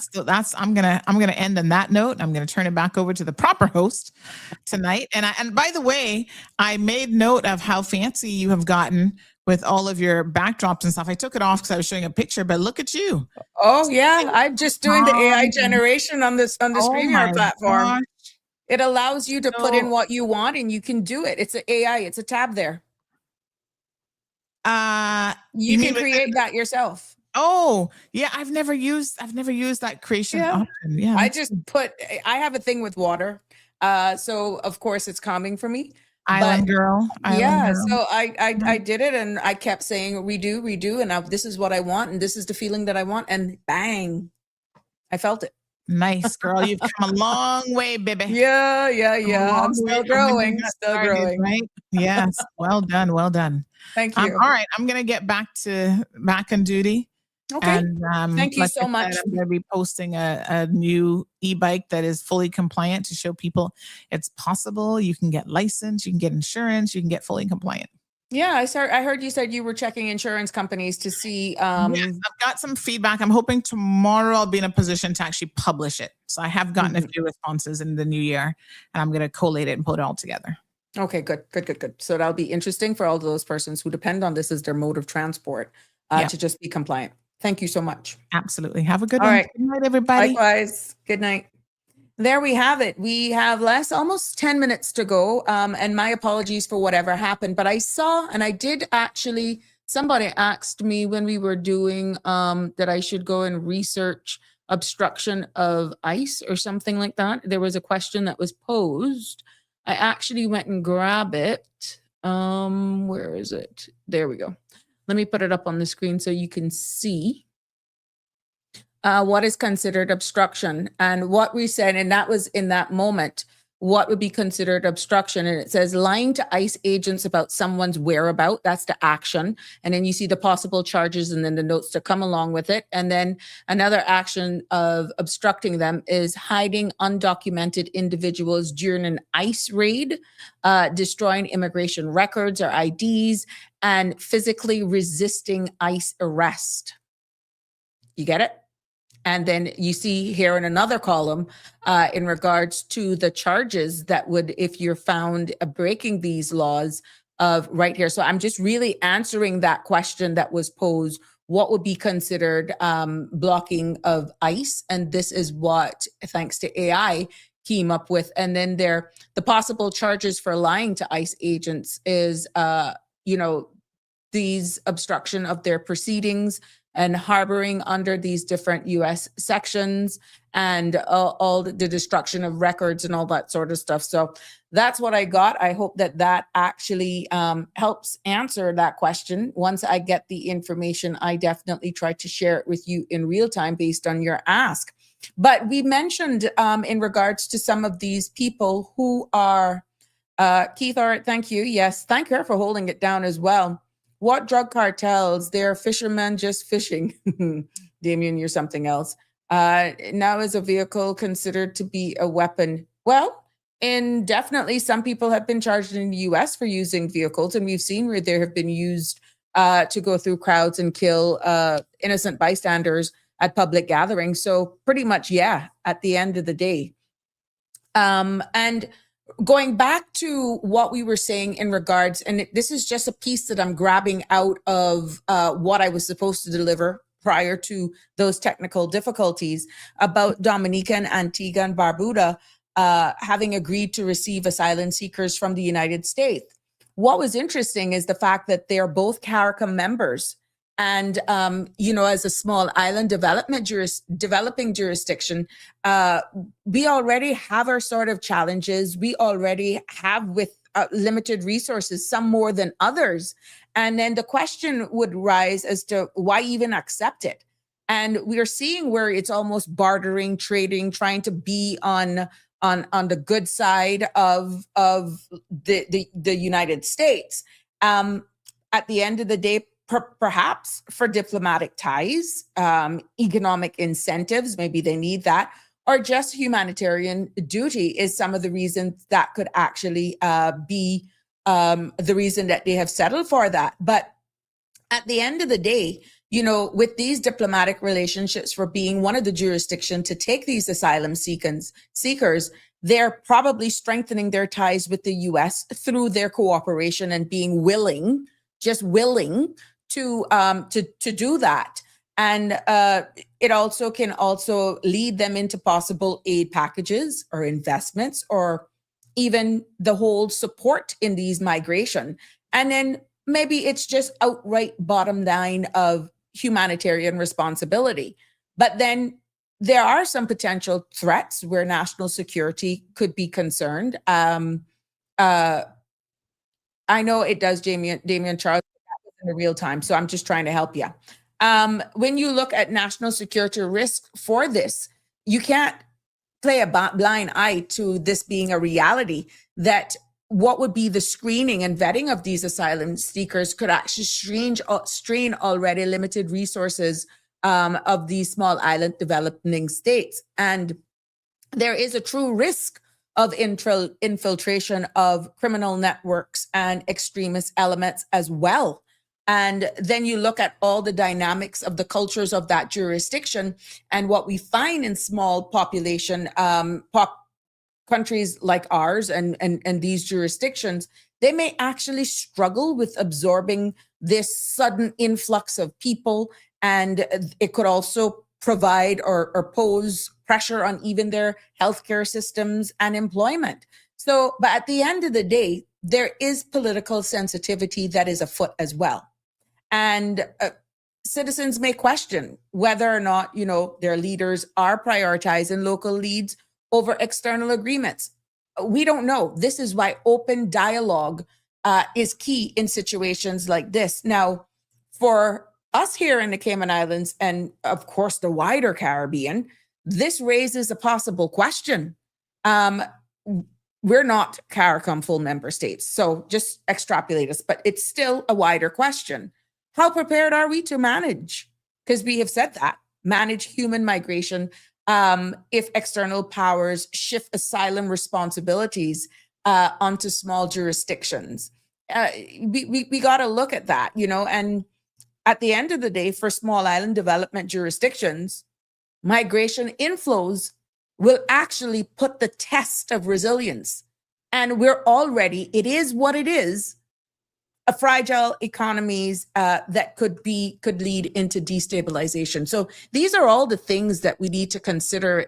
S5: I'm gonna end on that note. I'm gonna turn it back over to the proper host tonight. And by the way, I made note of how fancy you have gotten with all of your backdrops and stuff. I took it off because I was showing a picture, but look at you.
S10: Oh yeah, I'm just doing the AI generation on the StreamYard platform.
S5: Gosh.
S10: It allows you to put in what you want, and you can do it. It's an AI. It's a tab there. You can create that yourself.
S5: Oh yeah, I've never used that creation option. Yeah,
S10: I have a thing with water, so of course it's calming for me.
S5: Island girl.
S10: So I did it, and I kept saying redo, and this is what I want, and this is the feeling that I want, and bang, I felt it.
S5: Nice, girl. You've come a long way, baby.
S10: Yeah. I'm still growing.
S5: Right? Yes. Well done.
S10: Thank you.
S5: All right, I'm gonna get back on duty.
S10: Okay.
S5: And,
S10: thank you so much.
S5: I'm going to be posting a new e-bike that is fully compliant to show people it's possible. You can get licensed, you can get insurance, you can get fully compliant.
S10: Yeah, I heard you said you were checking insurance companies to see.
S5: Yes, I've got some feedback. I'm hoping tomorrow I'll be in a position to actually publish it. So I have gotten a few responses in the new year, and I'm going to collate it and put it all together.
S10: Okay, good. So that'll be interesting for all those persons who depend on this as their mode of transport to just be compliant. Thank you so much.
S5: Absolutely. Have a good
S10: one.
S5: Right. Good night, everybody.
S10: Likewise. Good night. There we have it. We have almost 10 minutes to go. And my apologies for whatever happened. But I saw, and I did actually, somebody asked me when we were doing that I should go and research obstruction of ICE or something like that. There was a question that was posed. I actually went and grabbed it. Where is it? There we go. Let me put it up on the screen so you can see what is considered obstruction and what we said. And that was in that moment, what would be considered obstruction. And it says lying to ICE agents about someone's whereabouts. That's the action. And then you see the possible charges and then the notes to come along with it. And then another action of obstructing them is hiding undocumented individuals during an ICE raid, destroying immigration records or IDs, and physically resisting ICE arrest. You get it? And then you see here in another column in regards to the charges that would, if you're found breaking these laws of right here. So I'm just really answering that question that was posed. What would be considered blocking of ICE? And this is what, thanks to AI, came up with. And then the possible charges for lying to ICE agents is, these obstruction of their proceedings and harboring under these different U.S. sections and all the destruction of records and all that sort of stuff. So that's what I got. I hope that actually helps answer that question. Once I get the information, I definitely try to share it with you in real time based on your ask. But we mentioned in regards to some of these people who are, Keith, all right, thank you. Yes, thank her for holding it down as well. What drug cartels? They're fishermen just fishing. Damien, you're something else. Now is a vehicle considered to be a weapon? Well, indefinitely. Some people have been charged in the US for using vehicles, and we've seen where they have been used to go through crowds and kill innocent bystanders at public gatherings. So pretty much, yeah, at the end of the day. And going back to what we were saying in regards, and this is just a piece that I'm grabbing out of what I was supposed to deliver prior to those technical difficulties about Dominica and Antigua and Barbuda having agreed to receive asylum seekers from the United States. What was interesting is the fact that they're both CARICOM members. And, as a small island developing jurisdiction, we already have our sort of challenges. We already have with limited resources, some more than others. And then the question would rise as to why even accept it. And we are seeing where it's almost bartering, trading, trying to be on the good side of the United States. At the end of the day, perhaps for diplomatic ties, economic incentives, maybe they need that, or just humanitarian duty is some of the reasons that could actually be the reason that they have settled for that. But at the end of the day, with these diplomatic relationships for being one of the jurisdiction to take these asylum seekers, they're probably strengthening their ties with the US through their cooperation and being willing to do that. And it also can also lead them into possible aid packages or investments or even the whole support in these migration. And then maybe it's just outright bottom line of humanitarian responsibility. But then there are some potential threats where national security could be concerned. I know it does, Damian Charles, in real time. So I'm just trying to help you. When you look at national security risk for this, you can't play a blind eye to this being a reality, that what would be the screening and vetting of these asylum seekers could actually strain already limited resources of these small island developing states. And there is a true risk of infiltration of criminal networks and extremist elements as well. And then you look at all the dynamics of the cultures of that jurisdiction, and what we find in small population countries like ours and these jurisdictions, they may actually struggle with absorbing this sudden influx of people. And it could also provide or pose pressure on even their healthcare systems and employment. So, but at the end of the day, there is political sensitivity that is afoot as well. And citizens may question whether or not, their leaders are prioritizing local needs over external agreements. We don't know. This is why open dialogue is key in situations like this. Now, for us here in the Cayman Islands and, of course, the wider Caribbean, this raises a possible question. We're not CARICOM full member states, so just extrapolate us, but it's still a wider question. How prepared are we to manage? Because we have said that, manage human migration if external powers shift asylum responsibilities onto small jurisdictions. We got to look at that, and at the end of the day, for small island development jurisdictions, migration inflows will actually put the test of resilience. And it is what it is, a fragile economies that could lead into destabilization. So these are all the things that we need to consider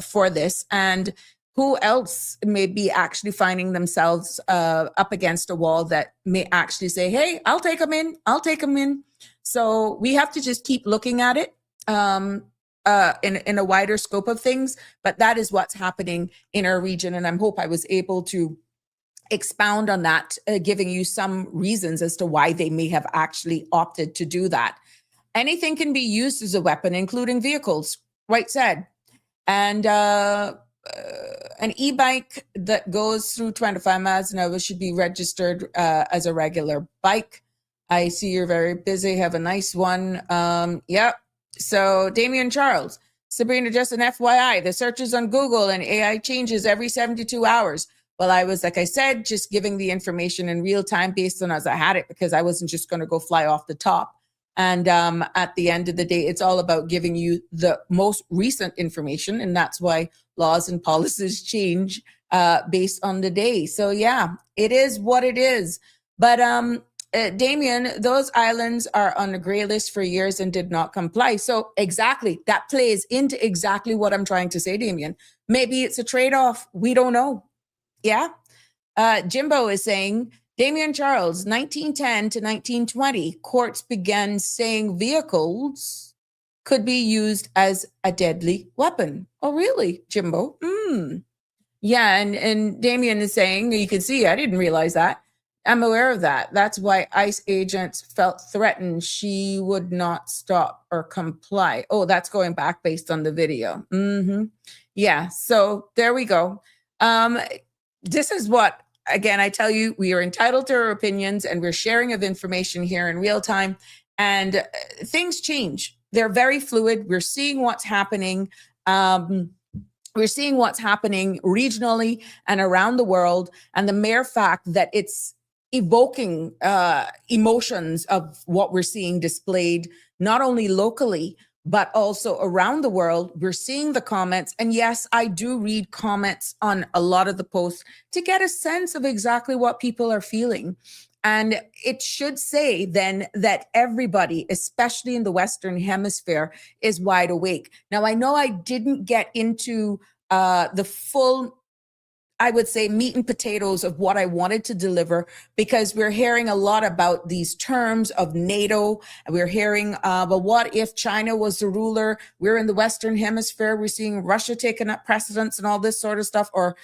S10: for this. And who else may be actually finding themselves up against a wall that may actually say, hey, I'll take them in. So we have to just keep looking at it in a wider scope of things. But that is what's happening in our region. And I hope I was able to expound on that, giving you some reasons as to why they may have actually opted to do that. Anything can be used as a weapon, including vehicles, White said. And an e-bike that goes through 25 miles an hour should be registered as a regular bike. I see you're very busy. Have a nice one. Yep. So Damian Charles, Sabrina, just an FYI, the searches on Google and AI changes every 72 hours. Well, I was, like I said, just giving the information in real time based on as I had it, because I wasn't just going to go fly off the top. And at the end of the day, it's all about giving you the most recent information. And that's why laws and policies change based on the day. So yeah, it is what it is. But Damien, those islands are on the gray list for years and did not comply. So exactly, that plays into exactly what I'm trying to say, Damien. Maybe it's a trade-off. We don't know. Yeah. Jimbo is saying, Damien Charles, 1910 to 1920, courts began saying vehicles could be used as a deadly weapon. Oh, really, Jimbo? Yeah, and Damien is saying, you can see, I didn't realize that. I'm aware of that. That's why ICE agents felt threatened. She would not stop or comply. Oh, that's going back based on the video. Yeah, so there we go. This is what, again, I tell you, we are entitled to our opinions and we're sharing of information here in real time. And things change. They're very fluid. We're seeing what's happening. We're seeing what's happening regionally and around the world. And the mere fact that it's evoking emotions of what we're seeing displayed, not only locally, but also around the world. We're seeing the comments. And yes, I do read comments on a lot of the posts to get a sense of exactly what people are feeling. And it should say then that everybody, especially in the Western Hemisphere, is wide awake. Now, I know I didn't get into the full, I would say, meat and potatoes of what I wanted to deliver, because we're hearing a lot about these terms of NATO. We're hearing, but what if China was the ruler? We're in the Western Hemisphere. We're seeing Russia taking up precedence and all this sort of stuff, or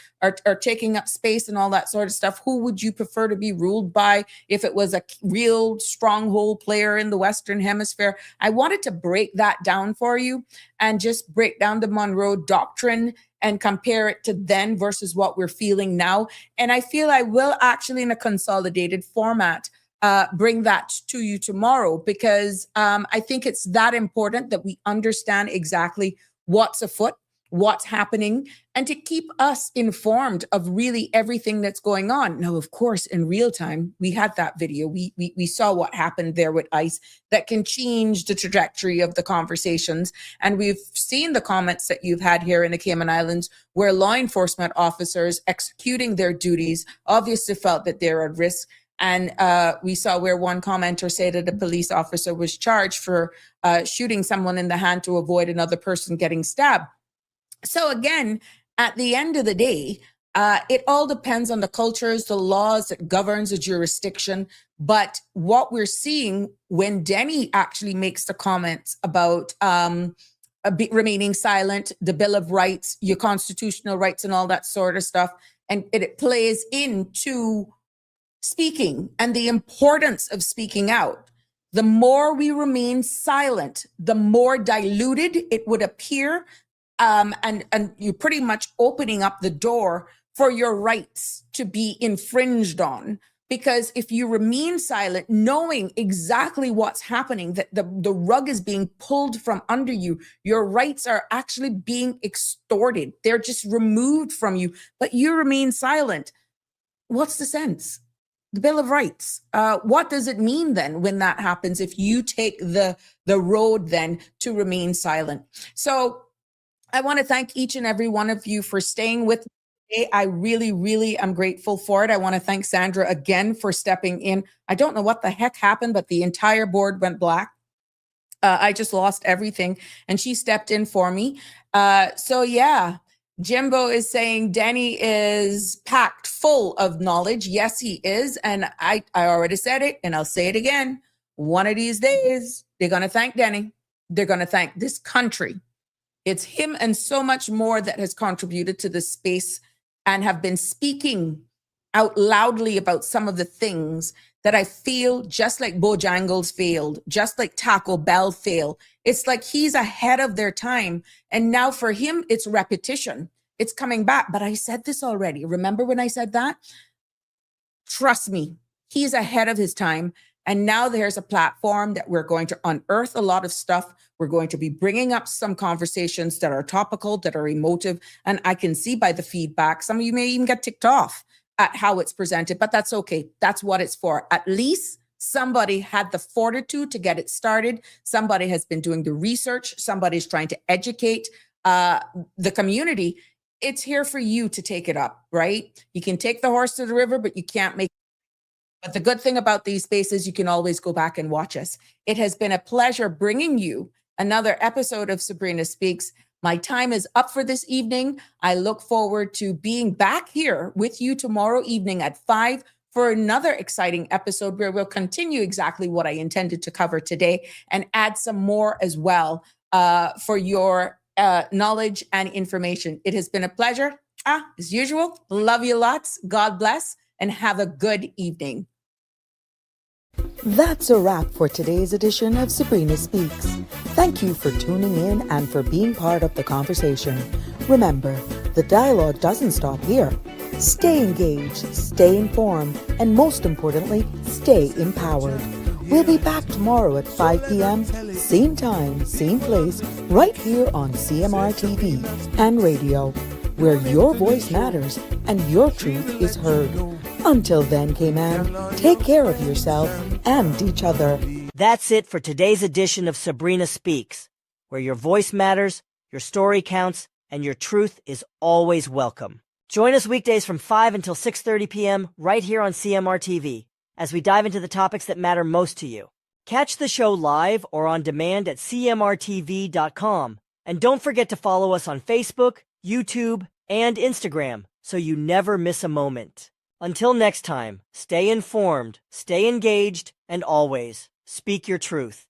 S10: taking up space and all that sort of stuff. Who would you prefer to be ruled by if it was a real stronghold player in the Western Hemisphere? I wanted to break that down for you and just break down the Monroe Doctrine and compare it to then versus what we're feeling now. And I feel I will actually, in a consolidated format, bring that to you tomorrow, because I think it's that important that we understand exactly what's afoot, what's happening, and to keep us informed of really everything that's going on. Now, of course, in real time, we had that video. We saw what happened there with ICE that can change the trajectory of the conversations. And we've seen the comments that you've had here in the Cayman Islands, where law enforcement officers executing their duties obviously felt that they're at risk. And we saw where one commenter said that a police officer was charged for shooting someone in the hand to avoid another person getting stabbed. So again, at the end of the day, it all depends on the cultures, the laws that governs a jurisdiction. But what we're seeing when Denny actually makes the comments about remaining silent, the Bill of Rights, your constitutional rights and all that sort of stuff, and it plays into speaking and the importance of speaking out. The more we remain silent, the more diluted it would appear. And you're pretty much opening up the door for your rights to be infringed on. Because if you remain silent, knowing exactly what's happening, that the rug is being pulled from under you, your rights are actually being extorted. They're just removed from you, but you remain silent. What's the sense? The Bill of Rights. What does it mean then when that happens, if you take the road then to remain silent? So I want to thank each and every one of you for staying with me today. I really, really am grateful for it. I want to thank Sandra again for stepping in. I don't know what the heck happened, but the entire board went black. I just lost everything, and she stepped in for me. So yeah, Jimbo is saying Denny is packed full of knowledge. Yes, he is. And I already said it, and I'll say it again. One of these days, they're going to thank Denny. They're going to thank this country. It's him and so much more that has contributed to this space and have been speaking out loudly about some of the things that I feel, just like Bojangles failed, just like Taco Bell failed. It's like he's ahead of their time. And now for him, it's repetition. It's coming back. But I said this already. Remember when I said that? Trust me, he's ahead of his time. And now there's a platform that we're going to unearth a lot of stuff. We're going to be bringing up some conversations that are topical, that are emotive. And I can see by the feedback, some of you may even get ticked off at how it's presented, but that's okay. That's what it's for. At least somebody had the fortitude to get it started. Somebody has been doing the research. Somebody's trying to educate the community. It's here for you to take it up, right? You can take the horse to the river, but you can't make. But the good thing about these spaces, you can always go back and watch us. It has been a pleasure bringing you another episode of Sabrina Speaks. My time is up for this evening. I look forward to being back here with you tomorrow evening at 5 for another exciting episode where we'll continue exactly what I intended to cover today and add some more as well for your knowledge and information. It has been a pleasure. As usual, love you lots. God bless and have a good evening.
S2: That's a wrap for today's edition of Sabrina Speaks. Thank you for tuning in and for being part of the conversation. Remember, the dialogue doesn't stop here. Stay engaged, stay informed, and most importantly, stay empowered. We'll be back tomorrow at 5 p.m., same time, same place, right here on CMR TV and radio, where your voice matters and your truth is heard. Until then, Cayman, take care of yourself and each other.
S16: That's it for today's edition of Sabrina Speaks, where your voice matters, your story counts, and your truth is always welcome. Join us weekdays from 5 until 6:30 p.m. right here on CMR TV as we dive into the topics that matter most to you. Catch the show live or on demand at cmrtv.com. And don't forget to follow us on Facebook, YouTube, and Instagram so you never miss a moment. Until next time, stay informed, stay engaged, and always speak your truth.